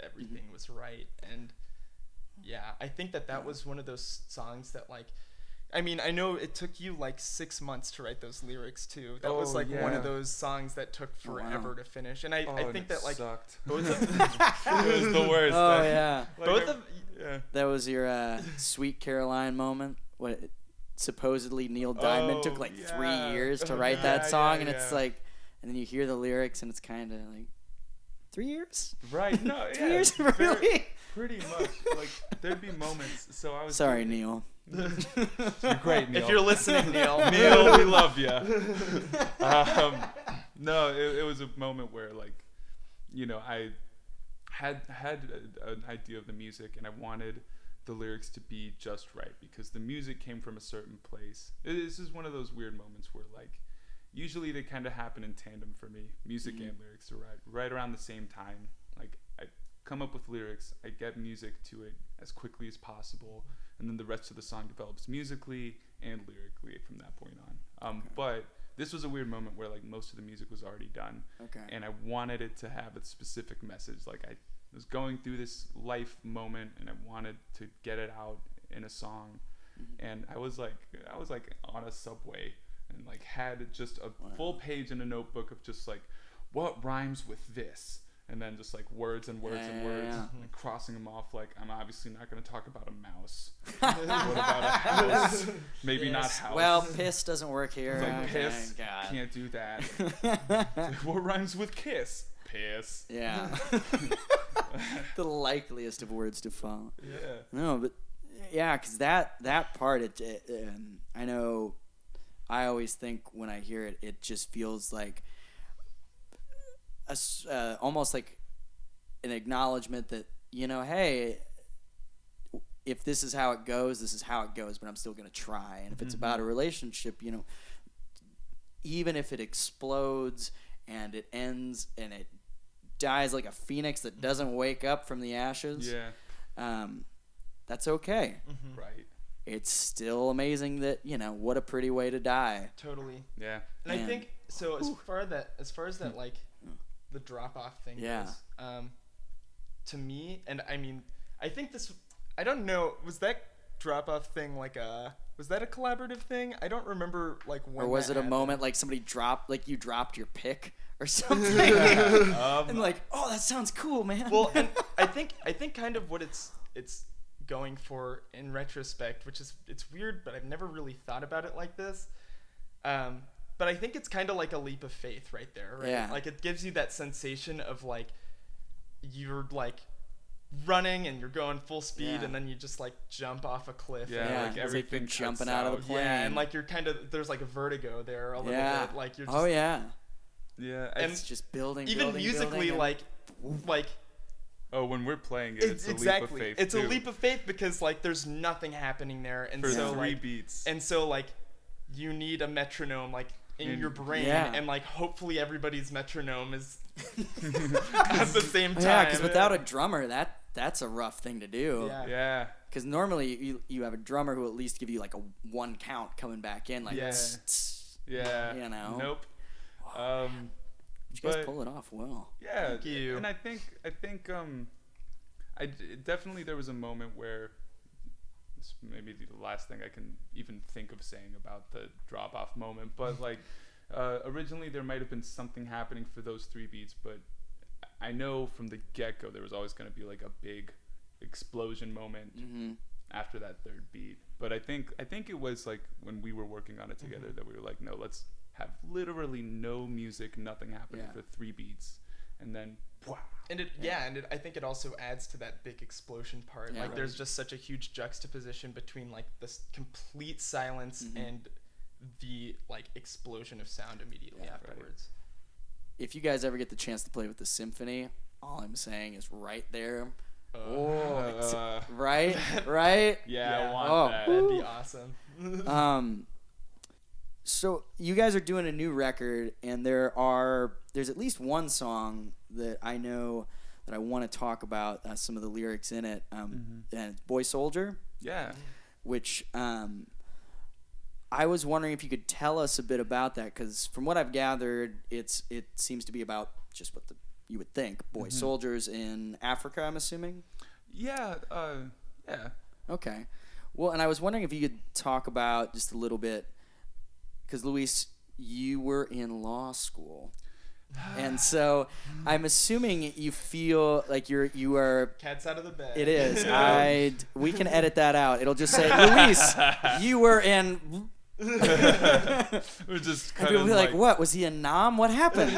everything was right, and yeah, I think that was one of those songs that like. I mean, I know it took you like 6 months to write those lyrics too. That was Oh, like one yeah. of those songs that took Oh, wow. forever to finish. And I and think it that like sucked. both of It was the worst. Oh yeah, Like, both of yeah. that was your Sweet Caroline moment. What supposedly Neil Diamond took Oh, like yeah. 3 years to Oh, write yeah, that song, yeah, and it's yeah. like, and then you hear the lyrics, and it's kind of like 3 years. Right. No. 3 Yeah. years, very- really? Pretty much. Like there'd be moments. So I was. Sorry, Neil. You're great, Neil. if you're listening, Neil. Neil, we love you. No, it was a moment where, like, you know, I had an idea of the music, and I wanted the lyrics to be just right because the music came from a certain place. This is one of those weird moments where, like, usually they kind of happen in tandem for me. Music and lyrics are right around the same time. Like, I come up with lyrics, I get music to it as quickly as possible, and then the rest of the song develops musically and lyrically from that point on. But this was a weird moment where like most of the music was already done, Okay. and I wanted it to have a specific message. Like I was going through this life moment, and I wanted to get it out in a song. And I was like on a subway and like had just a full page in a notebook of just like what rhymes with this. And then just like words and words and words, like crossing them off. Like I'm obviously not going to talk about a mouse. What about a house? Maybe not house. Well, piss doesn't work here. It's like Okay, piss. God. Can't do that. What rhymes with kiss? Piss. Yeah. The likeliest of words to fall. Yeah. No, but yeah, because that part, I know. I always think when I hear it, it just feels like almost like an acknowledgement that, you know, hey, if this is how it goes, this is how it goes, but I'm still going to try. And if it's about a relationship, you know, even if it explodes and it ends and it dies like a phoenix that doesn't wake up from the ashes, that's okay. Right. It's still amazing that, you know, what a pretty way to die. Totally. Yeah. And I Man. think so. As far as that, like the drop off thing goes, to me, and I mean, I think this. I don't know. Was that drop off thing like was that a collaborative thing? I don't remember like when. Or was that it a happened. moment like somebody dropped, like you dropped your pick or something? And like, oh, that sounds cool, man. Well, and I think kind of what it's going for in retrospect, which is it's weird, but I've never really thought about it like this. But I think it's kind of like a leap of faith right there, right? Yeah. Like it gives you that sensation of like you're like running and you're going full speed, Yeah. and then you just like jump off a cliff. Yeah. and, Yeah, Like it's like everything you're jumping cuts out of the plane. yeah, and like you're kind of there's like a vertigo there a little yeah. bit, like you're just Oh yeah. Yeah. And It's just building. even building, musically building, like oh, when we're playing it, it's exactly. a leap of faith. It's too. a leap of faith because like there's nothing happening there, and for so 3 like beats. and so like you need a metronome like in your brain, Yeah. and like hopefully everybody's metronome is at the same time. Yeah, because without a drummer, that's a rough thing to do. Yeah. Yeah. Because normally you have a drummer who at least give you like a 1 count coming back in, like Yeah. tss, tss, Yeah. you know. Nope. You guys But- pull it off well. Yeah, Thank you. and I think definitely there was a moment where this may be the last thing I can even think of saying about the drop off moment, but like originally there might have been something happening for those 3 beats, but I know from the get go there was always going to be like a big explosion moment after that 3rd beat. But I think it was like when we were working on it together that we were like, no, let's have literally no music, nothing happening Yeah. for 3 beats, and then And I think it also adds to that big explosion part. Yeah. Like there's just such a huge juxtaposition between like this complete silence and the like explosion of sound immediately afterwards. If you guys ever get the chance to play with the symphony, all I'm saying is right there. Right? Yeah, I want Oh. that. That'd be awesome. So you guys are doing a new record, and there's at least one song that I know that I want to talk about some of the lyrics in it. And it's Boy Soldier, Yeah. which I was wondering if you could tell us a bit about that, because from what I've gathered, it seems to be about just what you would think, boy soldiers in Africa, I'm assuming? Yeah. Yeah. Okay. Well, and I was wondering if you could talk about just a little bit, because Luis, you were in law school. And so I'm assuming you feel like you are. Cat's out of the bag. It is. We can edit that out. It'll just say, Luis, you were in. We're just And cutting, people will be like, what? Was he a nom? What happened?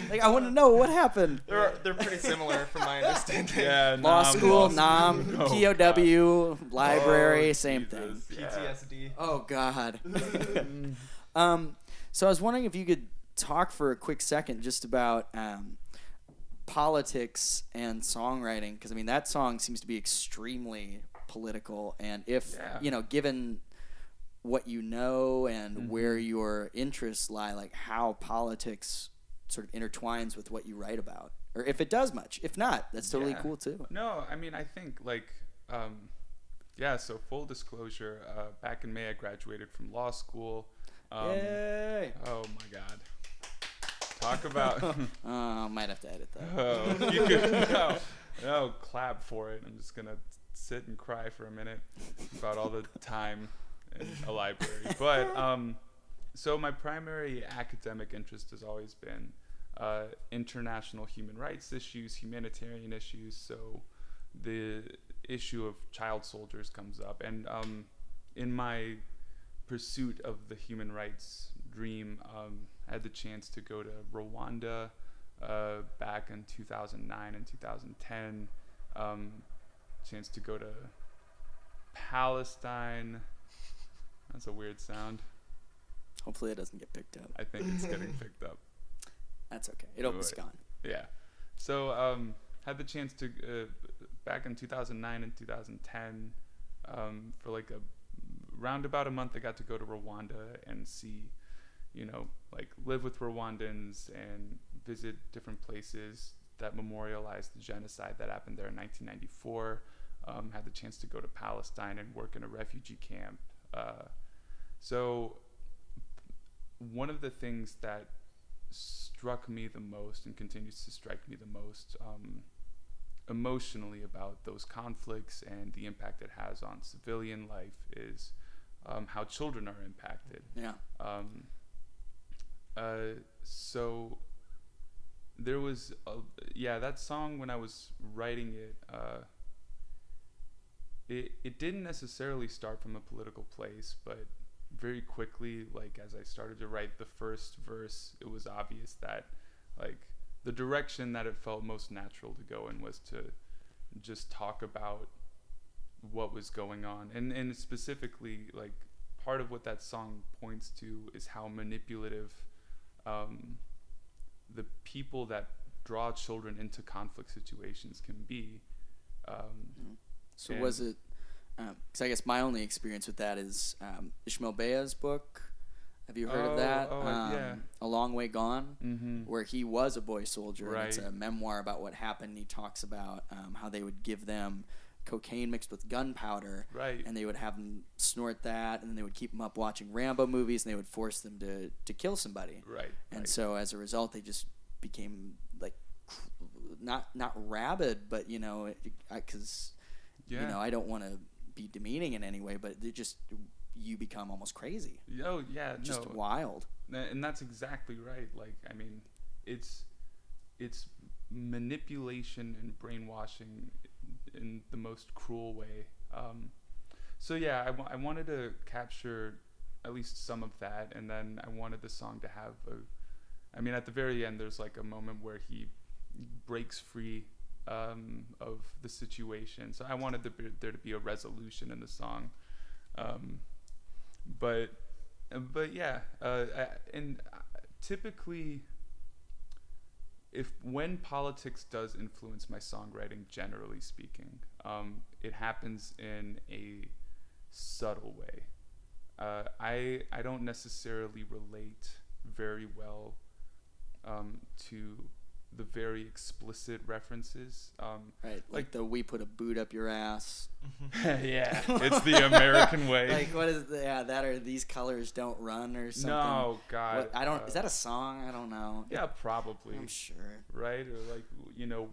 Like, I want to know what happened. They're pretty similar from my understanding. Yeah. Law nom, school, law nom, school. Oh, POW, library, Oh, same Jesus, thing. yeah. PTSD. Oh, God. So I was wondering if you could talk for a quick second just about politics and songwriting, because, I mean, that song seems to be extremely political. And if, given what you know and where your interests lie, like how politics sort of intertwines with what you write about, or if it does much. If not, that's totally cool too. No, I mean, I think so full disclosure, back in May I graduated from law school. Yay! Oh my God. Talk about Might have to edit that. oh, you could no, clap for it. I'm just gonna sit and cry for a minute about all the time in a library. But so my primary academic interest has always been international human rights issues, humanitarian issues. So the issue of child soldiers comes up, and in my pursuit of the human rights dream, I had the chance to go to Rwanda back in 2009 and 2010. Chance to go to Palestine. That's a weird sound. Hopefully it doesn't get picked up. I think it's getting picked up. That's okay. It's gone. Yeah. So had the chance to back in 2009 and 2010 for like round about a month. I got to go to Rwanda and see, like live with Rwandans and visit different places that memorialize the genocide that happened there in 1994. Had the chance to go to Palestine and work in a refugee camp. So one of the things that struck me the most and continues to strike me the most emotionally about those conflicts and the impact it has on civilian life is how children are impacted. Yeah. So there was that song, when I was writing it, it didn't necessarily start from a political place, but very quickly, like as I started to write the first verse, it was obvious that like the direction that it felt most natural to go in was to just talk about what was going on, and specifically, like part of what that song points to is how manipulative the people that draw children into conflict situations can be. So was it, because I guess my only experience with that is Ishmael Bea's book. Have you heard of that? Yeah. A Long Way Gone, where he was a boy soldier. Right. And it's a memoir about what happened. He talks about how they would give them cocaine mixed with gunpowder, Right. and they would have them snort that, and then they would keep them up watching Rambo movies, and they would force them to kill somebody. Right. And so as a result, they just became like not rabid, but because I don't want to be demeaning in any way, but you become almost crazy. Oh yeah, Just no. wild. And that's exactly right. Like, I mean, it's manipulation and brainwashing in the most cruel way. So yeah, I wanted to capture at least some of that, and then I wanted the song to have at the very end, there's like a moment where he breaks free of the situation. So I wanted there to be a resolution in the song. But yeah, and typically, when politics does influence my songwriting, generally speaking, it happens in a subtle way. I don't necessarily relate very well to the very explicit references. Right, like the "we put a boot up your ass." Yeah, it's the American way. Like what is that or "these colors don't run" or something? No, God. What, I don't. Is that a song? I don't know. Yeah, probably. I'm sure. Right, or like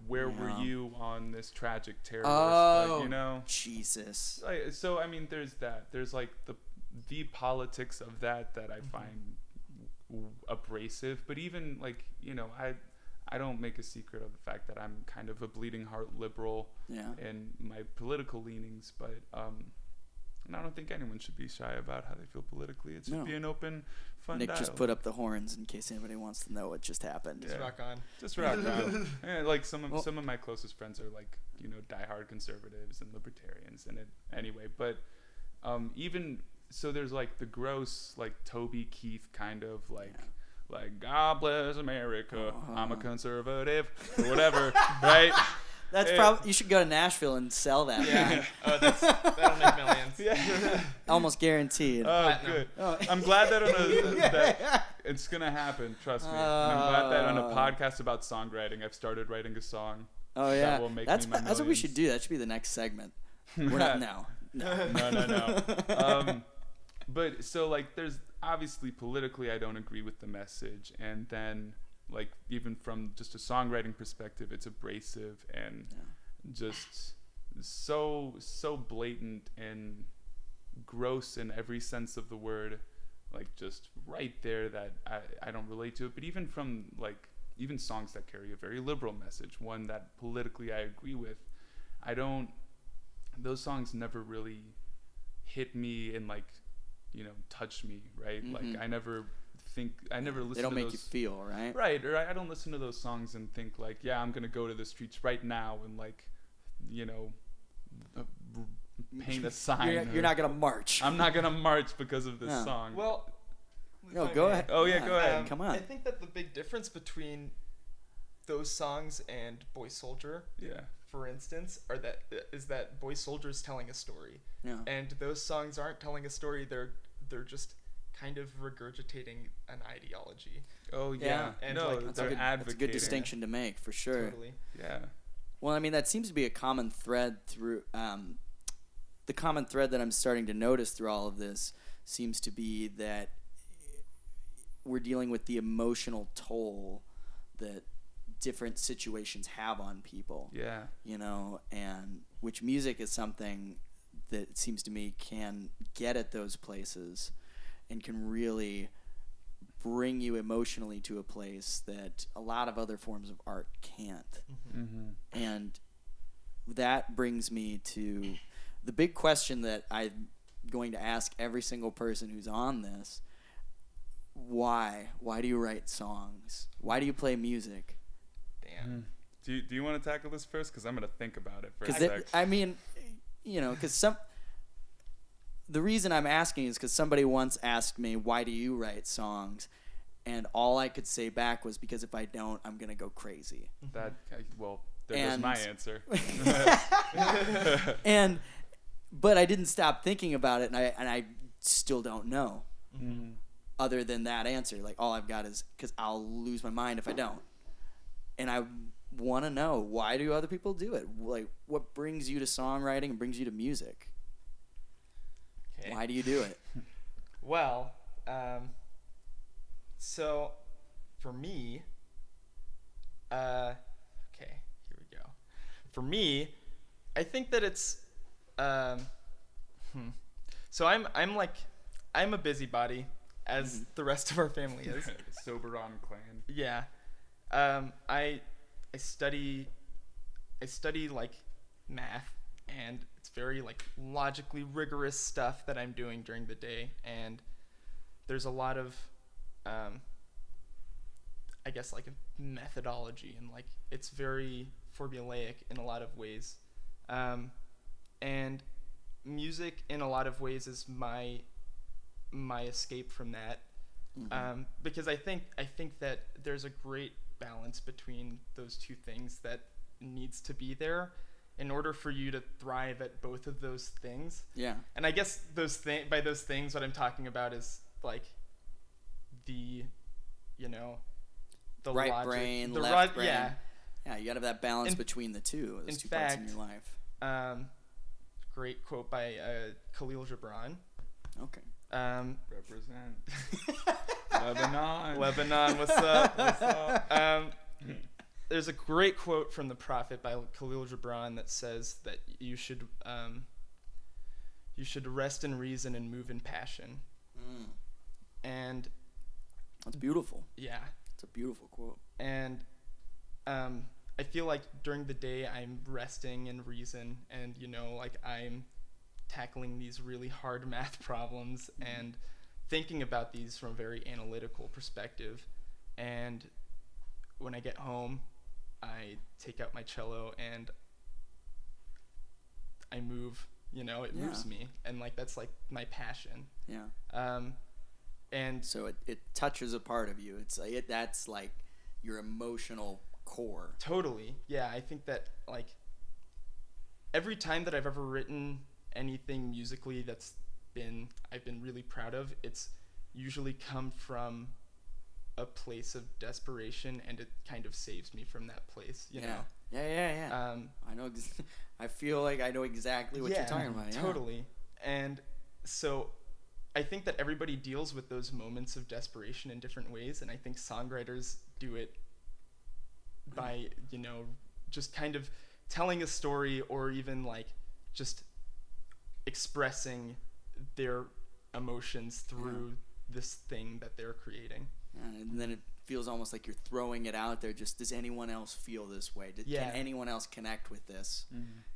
where were you on this tragic terrorist? Oh, like, Jesus. Like, so I mean, there's that. There's like the politics of that I find abrasive. But even like I don't make a secret of the fact that I'm kind of a bleeding heart liberal in my political leanings, but and I don't think anyone should be shy about how they feel politically. It should be an open, fun Nick dialogue. just put up the horns in case anybody wants to know what just happened. Just rock on. Just rock on. Yeah, like some of my closest friends are like diehard conservatives and libertarians, and anyway. But even so, there's like the gross like Toby Keith kind of like. Like, God bless America, I'm a conservative, or whatever, right? That's probably, you should go to Nashville and sell that. Yeah. That'll make millions. Yeah. Almost guaranteed. Oh, good. I'm glad that that it's going to happen, trust me. And I'm glad that on a podcast about songwriting, I've started writing a song. Oh, yeah. That will make that's me my what we millions. should do. That should be the next segment. We're not now. No. But so like there's obviously politically I don't agree with the message, and then like even from just a songwriting perspective it's abrasive and just so blatant and gross in every sense of the word, like just right there that I don't relate to it. But even from like even songs that carry a very liberal message, one that politically I agree with, those songs never really hit me and like touch me, right? Like I never listen to those. They don't make you feel, right? Right, or I don't listen to those songs and think like, yeah, I'm gonna go to the streets right now and like, paint a sign. You're not gonna march. I'm not gonna march because of this song. Well, no, go ahead. Oh yeah, go ahead. Come on. I think that the big difference between those songs and Boy Soldier, for instance, is that Boy Soldier is telling a story, and those songs aren't telling a story. They're just kind of regurgitating an ideology. Oh yeah, and no, like, they're advocating. That's a good distinction to make for sure. Totally. Yeah. Well, I mean that seems to be a common thread through the common thread that I'm starting to notice through all of this seems to be that we're dealing with the emotional toll that different situations have on people. Yeah. And which music is something that it seems to me can get at those places and can really bring you emotionally to a place that a lot of other forms of art can't. Mm-hmm. And that brings me to the big question that I'm going to ask every single person who's on this. Why? Why do you write songs? Why do you play music? Damn. Do you want to tackle this first? Because I'm going to think about it for a sec. I mean, because the reason I'm asking is because somebody once asked me, why do you write songs? And all I could say back was, because if I don't, I'm going to go crazy. There goes my answer. But I didn't stop thinking about it, and I still don't know. Mm-hmm. Other than that answer, like all I've got is because I'll lose my mind if I don't. And I want to know, why do other people do it? Like, what brings you to songwriting and brings you to music? Okay. Why do you do it? Well, so for me, okay, here we go. For me, I think that it's, so I'm a busybody, as the rest of our family is. Soberon clan. Yeah. I study like math, and it's very like logically rigorous stuff that I'm doing during the day, and there's a lot of I guess like a methodology, and like it's very formulaic in a lot of ways, and music in a lot of ways is my escape from that. Because I think that there's a great balance between those two things that needs to be there in order for you to thrive at both of those things. Yeah. And I guess by those things, what I'm talking about is like the the right logic, brain, the left brain. Yeah. Yeah, you gotta have that balance In- between the two. Those in two parts in fact, your life. Great quote by Khalil Gibran. Okay. Represent. Lebanon. Lebanon, what's up? What's up? There's a great quote from the Prophet by Khalil Gibran that says that you should rest in reason and move in passion. And That's beautiful. yeah, It's a beautiful quote. and I feel like during the day I'm resting in reason, and like I'm tackling these really hard math problems and thinking about these from a very analytical perspective. And when I get home, I take out my cello and I move. It moves me, and like that's like my passion. Yeah. And So it touches a part of you. It's like that's like your emotional core. totally, yeah. I think that like every time that I've ever written anything musically I've been really proud of, it's usually come from a place of desperation, and it kind of saves me from that place. You know. Yeah. I know. I feel like I know exactly what you're talking about. Yeah. Totally. And so I think that everybody deals with those moments of desperation in different ways, and I think songwriters do it by, just kind of telling a story, or even like just expressing their emotions through this thing that they're creating. And then it feels almost like you're throwing it out there. Just, does anyone else feel this way? Can anyone else connect with this?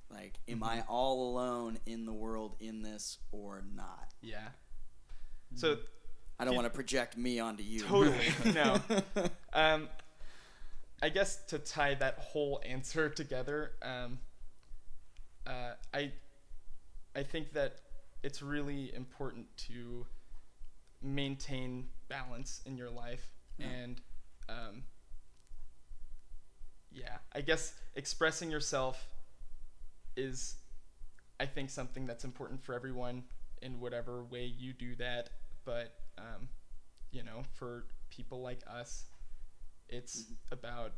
Like, am I all alone in the world in this or not? Yeah. So I don't want to project me onto you. Totally. No. I guess to tie that whole answer together, I think that it's really important to maintain balance in your life. And I guess expressing yourself is, I think, something that's important for everyone in whatever way you do that. But for people like us, it's about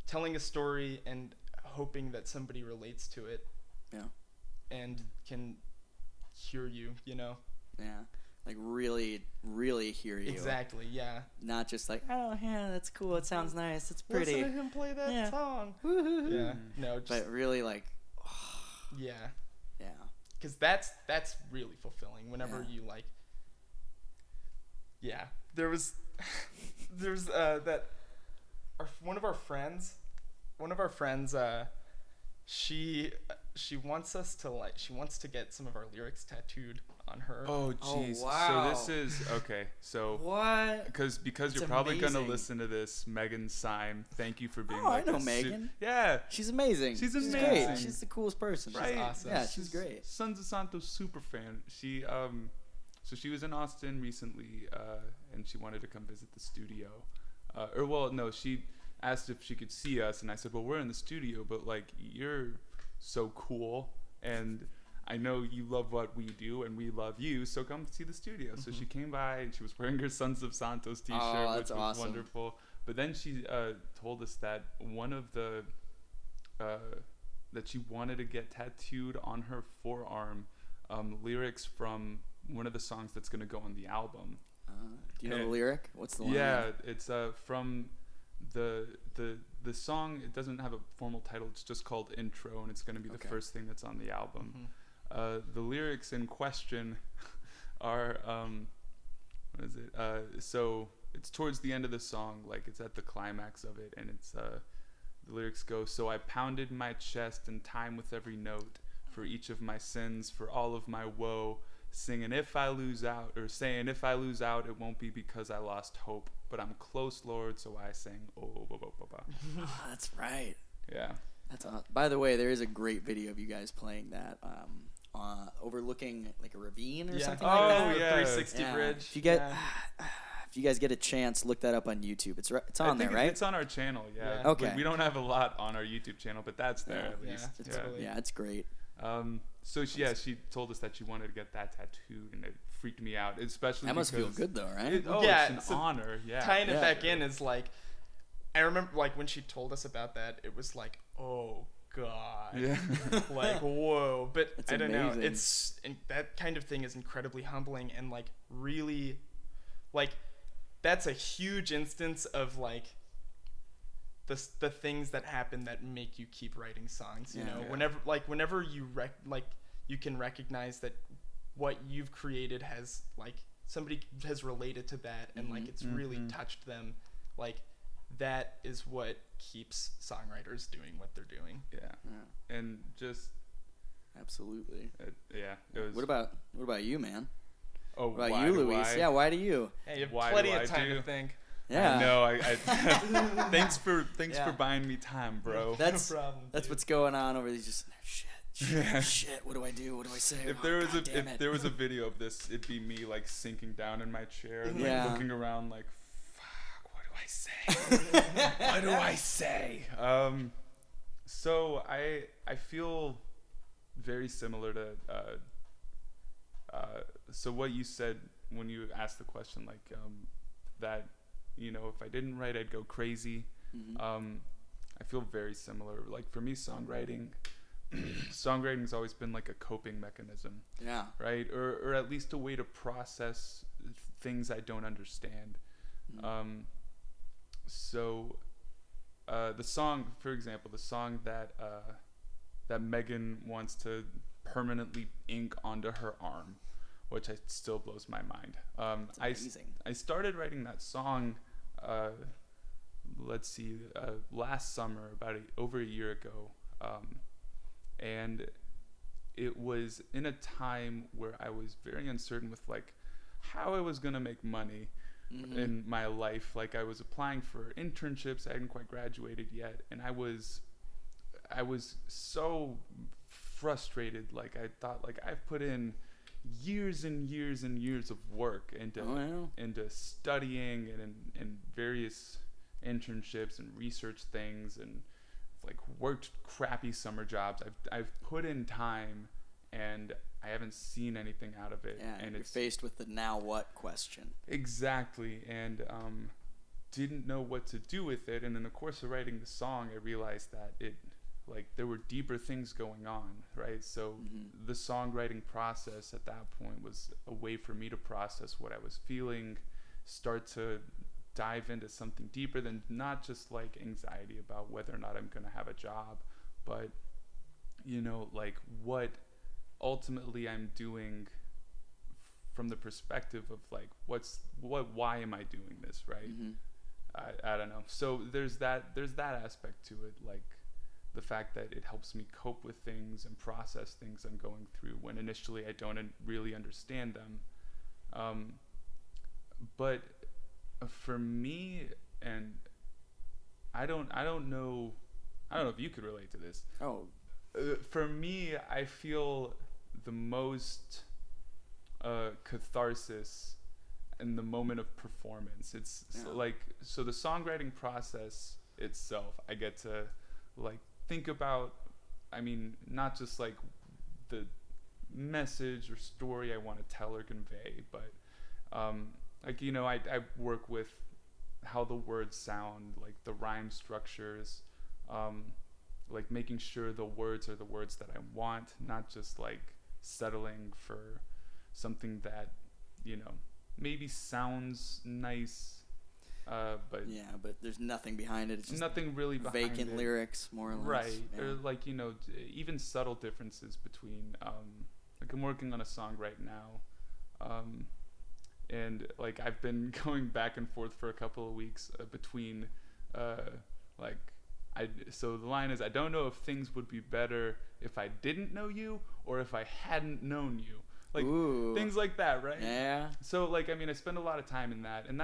telling a story and hoping that somebody relates to it. Yeah. And can hear you. Yeah. Like really, really hear you. Exactly. Yeah. Not just like, oh yeah, that's cool. It sounds nice. It's pretty. Listen to him play that song. Woo-hoo-hoo. Yeah. No. Just, But really, like. yeah. Yeah. Because that's really fulfilling. Whenever you like. Yeah. There's that. One of our friends. She wants us to she wants to get some of our lyrics tattooed on her. Oh, jeez. Oh, wow. So this is okay. So What? because That's you're probably gonna amazing. listen to this, Megan Syme. Thank you for being. Oh, like I know a Megan. Yeah. She's amazing. She's Great. amazing. She's the coolest person. Right. awesome. Yeah, she's great. Sons of Santos super fan. She so she was in Austin recently, and she wanted to come visit the studio. She asked if she could see us, and I said, well, we're in the studio, but like you're so cool, and I know you love what we do, and we love you, so come see the studio. So she came by, and she was wearing her Sons of Santos t-shirt, which was awesome. wonderful. But then she told us that one of the that she wanted to get tattooed on her forearm lyrics from one of the songs that's going to go on the album. Do you know the lyric? What's the line? Yeah, it's from the song. It doesn't have a formal title. It's just called Intro, and it's going to be the first thing that's on the album. The lyrics in question are what is it? So it's towards the end of the song, like it's at the climax of it, and it's the lyrics go, so I pounded my chest in time with every note, for each of my sins, for all of my woe, singing if I lose out, or saying if I lose out, it won't be because I lost hope, but I'm close, Lord, so I sing, oh, ba, ba, ba, ba. Oh, that's right. Yeah. That's by the way, there is a great video of you guys playing that overlooking like a ravine or something like that. Yeah. 360 bridge. If you guys get a chance, look that up on YouTube. It's on there, right? It's on our channel, yeah. Yeah. Okay. We don't have a lot on our YouTube channel, but that's there at least. It's really Yeah, it's great. So she told us that she wanted to get that tattooed, and it freaked me out, especially That must feel because good though, right? Yeah, it's an so honor. Yeah. tying it Yeah. back in is like, I remember like when she told us about that, it was like, oh god, Yeah. like whoa. But That's I don't know, amazing. it's and that kind of thing is incredibly humbling and like really, like that's a huge instance of like the things that happen that make you keep writing songs. You Yeah. know, Yeah. whenever you you can recognize that what you've created has like somebody has related to that and like it's really touched them, like that is what keeps songwriters doing what they're doing. Yeah. Yeah, And just absolutely. it was. What about you, man? Oh, What why about you, do Luis? I? Yeah, why do you? Hey, you have Why plenty do of I time do? to think. Yeah. No, I thanks for Yeah. buying me time, bro. That's No problem, that's dude. what's going on over there. Just shit. What do I do? What do I say? If Oh, there was God damn it. if there was a video of this, it'd be me like sinking down in my chair and like Yeah. looking around like, fuck, what do I say? What do I say? So I feel very similar to so what you said when you asked the question, like that, you know, if I didn't write, I'd go crazy. I feel very similar. Like for me, songwriting's always been like a coping mechanism, Yeah. right? Or at least a way to process things I don't understand. So the song, for example, the song that Megan wants to permanently ink onto her arm, which still blows my mind. amazing. I started writing that song, last summer, about over a year ago, and it was in a time where I was very uncertain with like how I was gonna make money in my life. Like I was applying for internships, I hadn't quite graduated yet, and I was so frustrated. Like I thought, like I've put in years and years and years of work into studying and in various internships and research things, and like worked crappy summer jobs. I've put in time and I haven't seen anything out of it. Yeah, and you're it's faced with the now what question. exactly, and didn't know what to do with it. And in the course of writing the song, I realized that there were deeper things going on, right? So the songwriting process at that point was a way for me to process what I was feeling, start to dive into something deeper than not just like anxiety about whether or not I'm going to have a job, but you know, like what ultimately I'm doing from the perspective of like why am I doing this, right? I don't know. So there's that aspect to it, like the fact that it helps me cope with things and process things I'm going through when initially I don't really understand them. But for me, and I don't know if you could relate to this. Oh, For me, I feel the most catharsis in the moment of performance. It's so the songwriting process itself, I get to like think about, I mean, not just like the message or story I want to tell or convey, but like, you know, I work with how the words sound, like the rhyme structures, like making sure the words are the words that I want, not just like settling for something that, you know, maybe sounds nice, but but there's nothing behind it. It's just nothing really behind vacant it. lyrics, more or less. Right. Yeah. Or like, you know, even subtle differences between like I'm working on a song right now, and like I've been going back and forth for a couple of weeks between so the line is, I don't know if things would be better if I didn't know you or if I hadn't known you, like Ooh. things like that, right? Yeah. So like, I mean, I spend a lot of time in that, and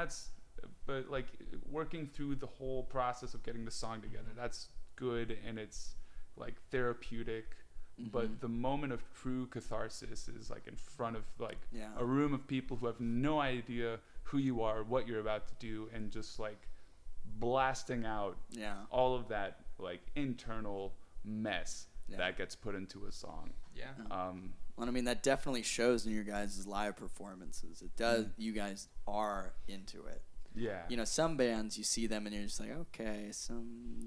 but like working through the whole process of getting the song together, that's good, and it's like therapeutic. But the moment of true catharsis is like in front of like a room of people who have no idea who you are, what you're about to do, and just like blasting out all of that like internal mess. that gets put into a song. Yeah. Well, I mean, that definitely shows in your guys' live performances. It does. You guys are into it. Yeah. You know, some bands you see them and you're just like, okay,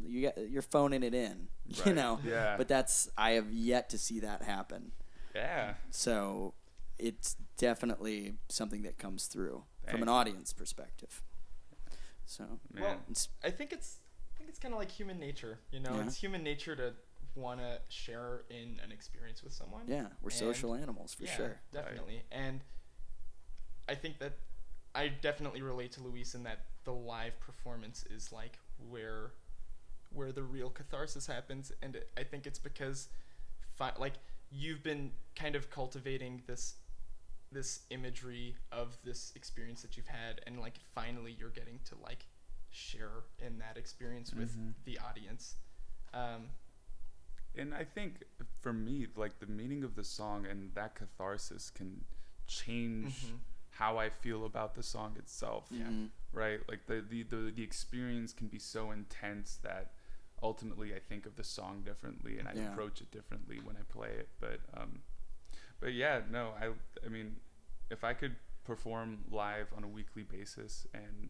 you're phoning it in, you Right. know. Yeah. But I have yet to see that happen. Yeah. So it's definitely something that comes through from an Thanks. audience perspective. So Man. Well, it's, I think it's kind of like human nature. You know, Yeah. it's human nature to want to share in an experience with someone. yeah, we're And- social animals for yeah, sure. definitely. And I think that I definitely relate to Luis in that the live performance is like where the real catharsis happens, and I think it's because like you've been kind of cultivating this imagery of this experience that you've had, and like finally you're getting to like share in that experience with the audience. And I think for me, like the meaning of the song and that catharsis can change how I feel about the song itself. Yeah. Right? Like the experience can be so intense that ultimately I think of the song differently and I Yeah. approach it differently when I play it. But yeah, no, I mean, if I could perform live on a weekly basis and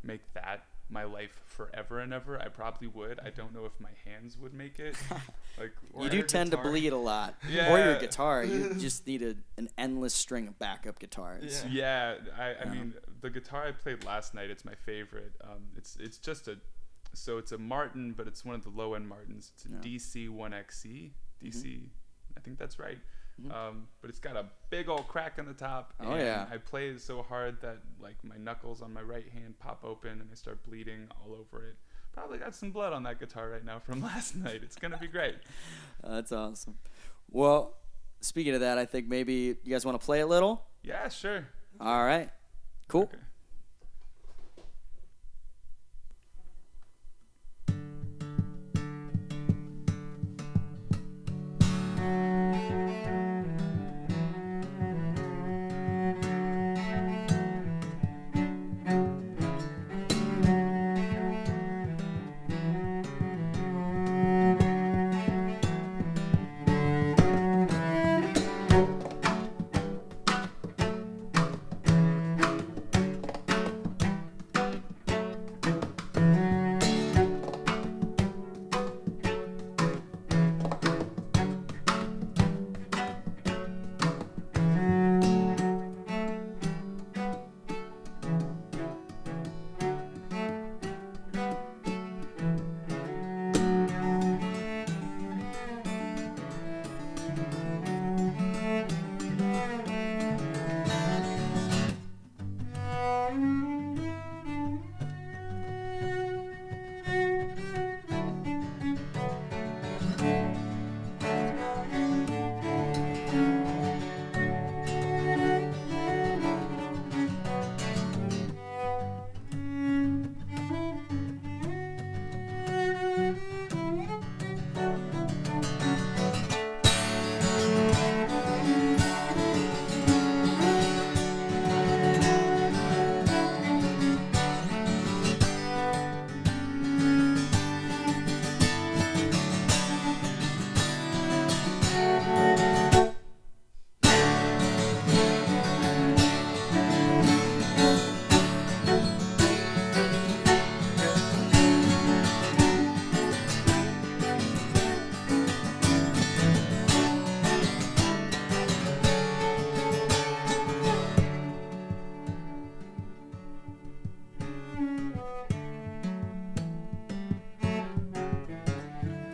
make that my life forever and ever, I probably would. I don't know if my hands would make it. Like, or You do your tend to guitar. bleed a lot. Yeah. Or your guitar. You just need an endless string of backup guitars. Yeah. Yeah, I Yeah. mean, the guitar I played last night, it's my favorite. It's just it's a Martin, but it's one of the low end Martins. It's a Yeah. DC 1XC. DC, I think that's right. Mhm. But it's got a big old crack on the top. Oh, and yeah. I play it so hard that like my knuckles on my right hand pop open and I start bleeding all over it. Probably got some blood on that guitar right now from last night. It's gonna be great. That's awesome. Well, speaking of that, I think maybe you guys want to play a little? Yeah, sure. All right. Cool. Okay.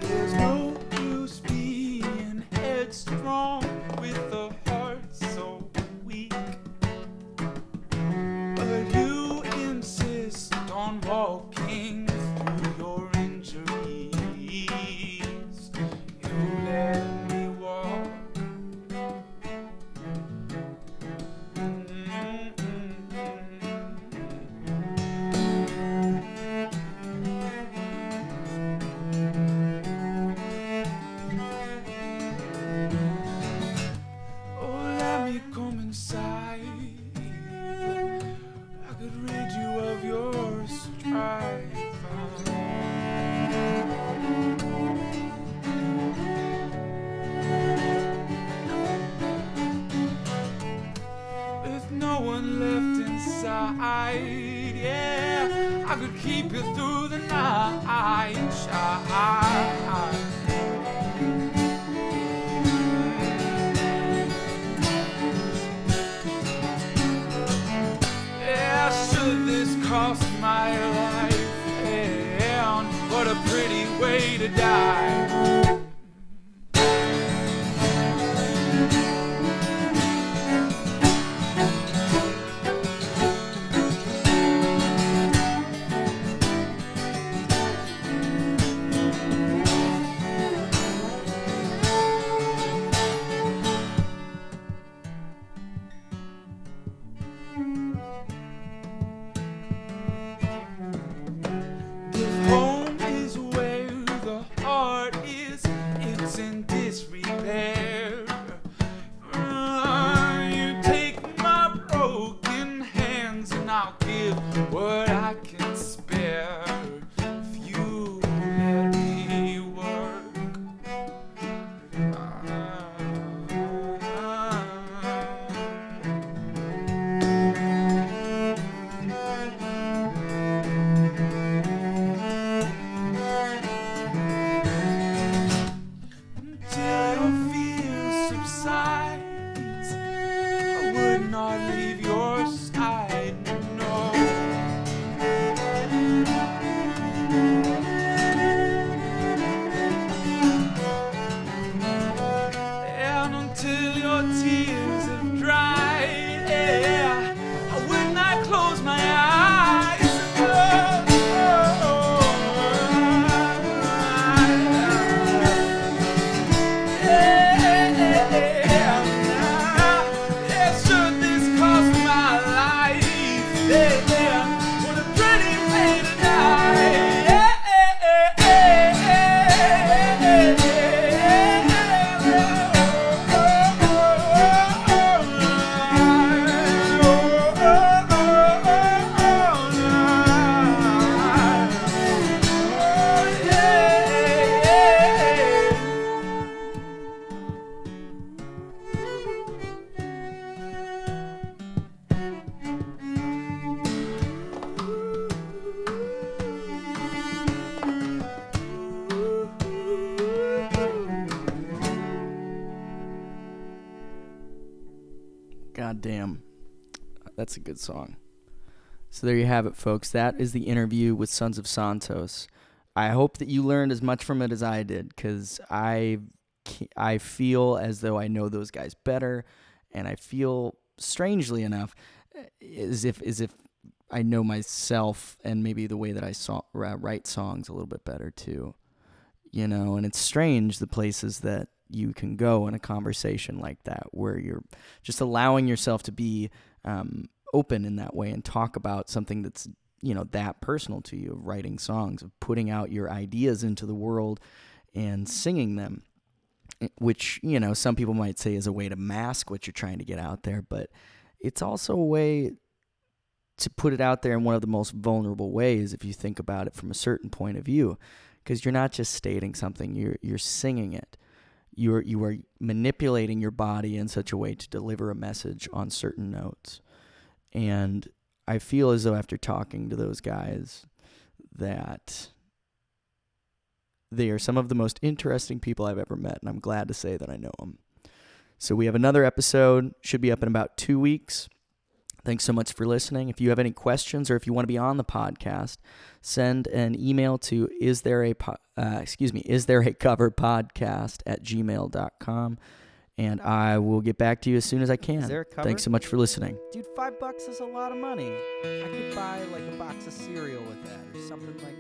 There's no use being headstrong with a heart so weak. But you insist on walking through your injuries. You let me walk. Oh, let me come inside. I could rid you of your strife. I could keep you through the night and shine. Yeah, should this cost my life? And what a pretty way to die. Home is where the heart is, it's in disrepair. You take my broken hands and I'll give what I can spare. If you let me work. Until your fear subsides, I would not leave your side, no. And until your tears have dried, yeah, I would not close my eyes. Should this cost my life? Yeah, what a pretty way to die. God damn. That's a good song. So there you have it, folks. That is the interview with Sons of Santos. I hope that you learned as much from it as I did, because I feel as though I know those guys better, and I feel, strangely enough, as if I know myself and maybe the way that I write songs a little bit better too. You know, and it's strange the places that you can go in a conversation like that, where you're just allowing yourself to be open in that way and talk about something that's, you know, that personal to you, of writing songs, of putting out your ideas into the world and singing them, which, you know, some people might say is a way to mask what you're trying to get out there, but it's also a way to put it out there in one of the most vulnerable ways, if you think about it from a certain point of view, because you're not just stating something, you're singing it. You are manipulating your body in such a way to deliver a message on certain notes. And I feel as though after talking to those guys that they are some of the most interesting people I've ever met, and I'm glad to say that I know them. So we have another episode, should be up in about 2 weeks. Thanks so much for listening. If you have any questions or if you want to be on the podcast, send an email to istthereacoverpodcast@gmail.com, and I will get back to you as soon as I can. Is there a cover? Thanks so much for listening. Dude, $5 is a lot of money. I could buy like a box of cereal with that or something like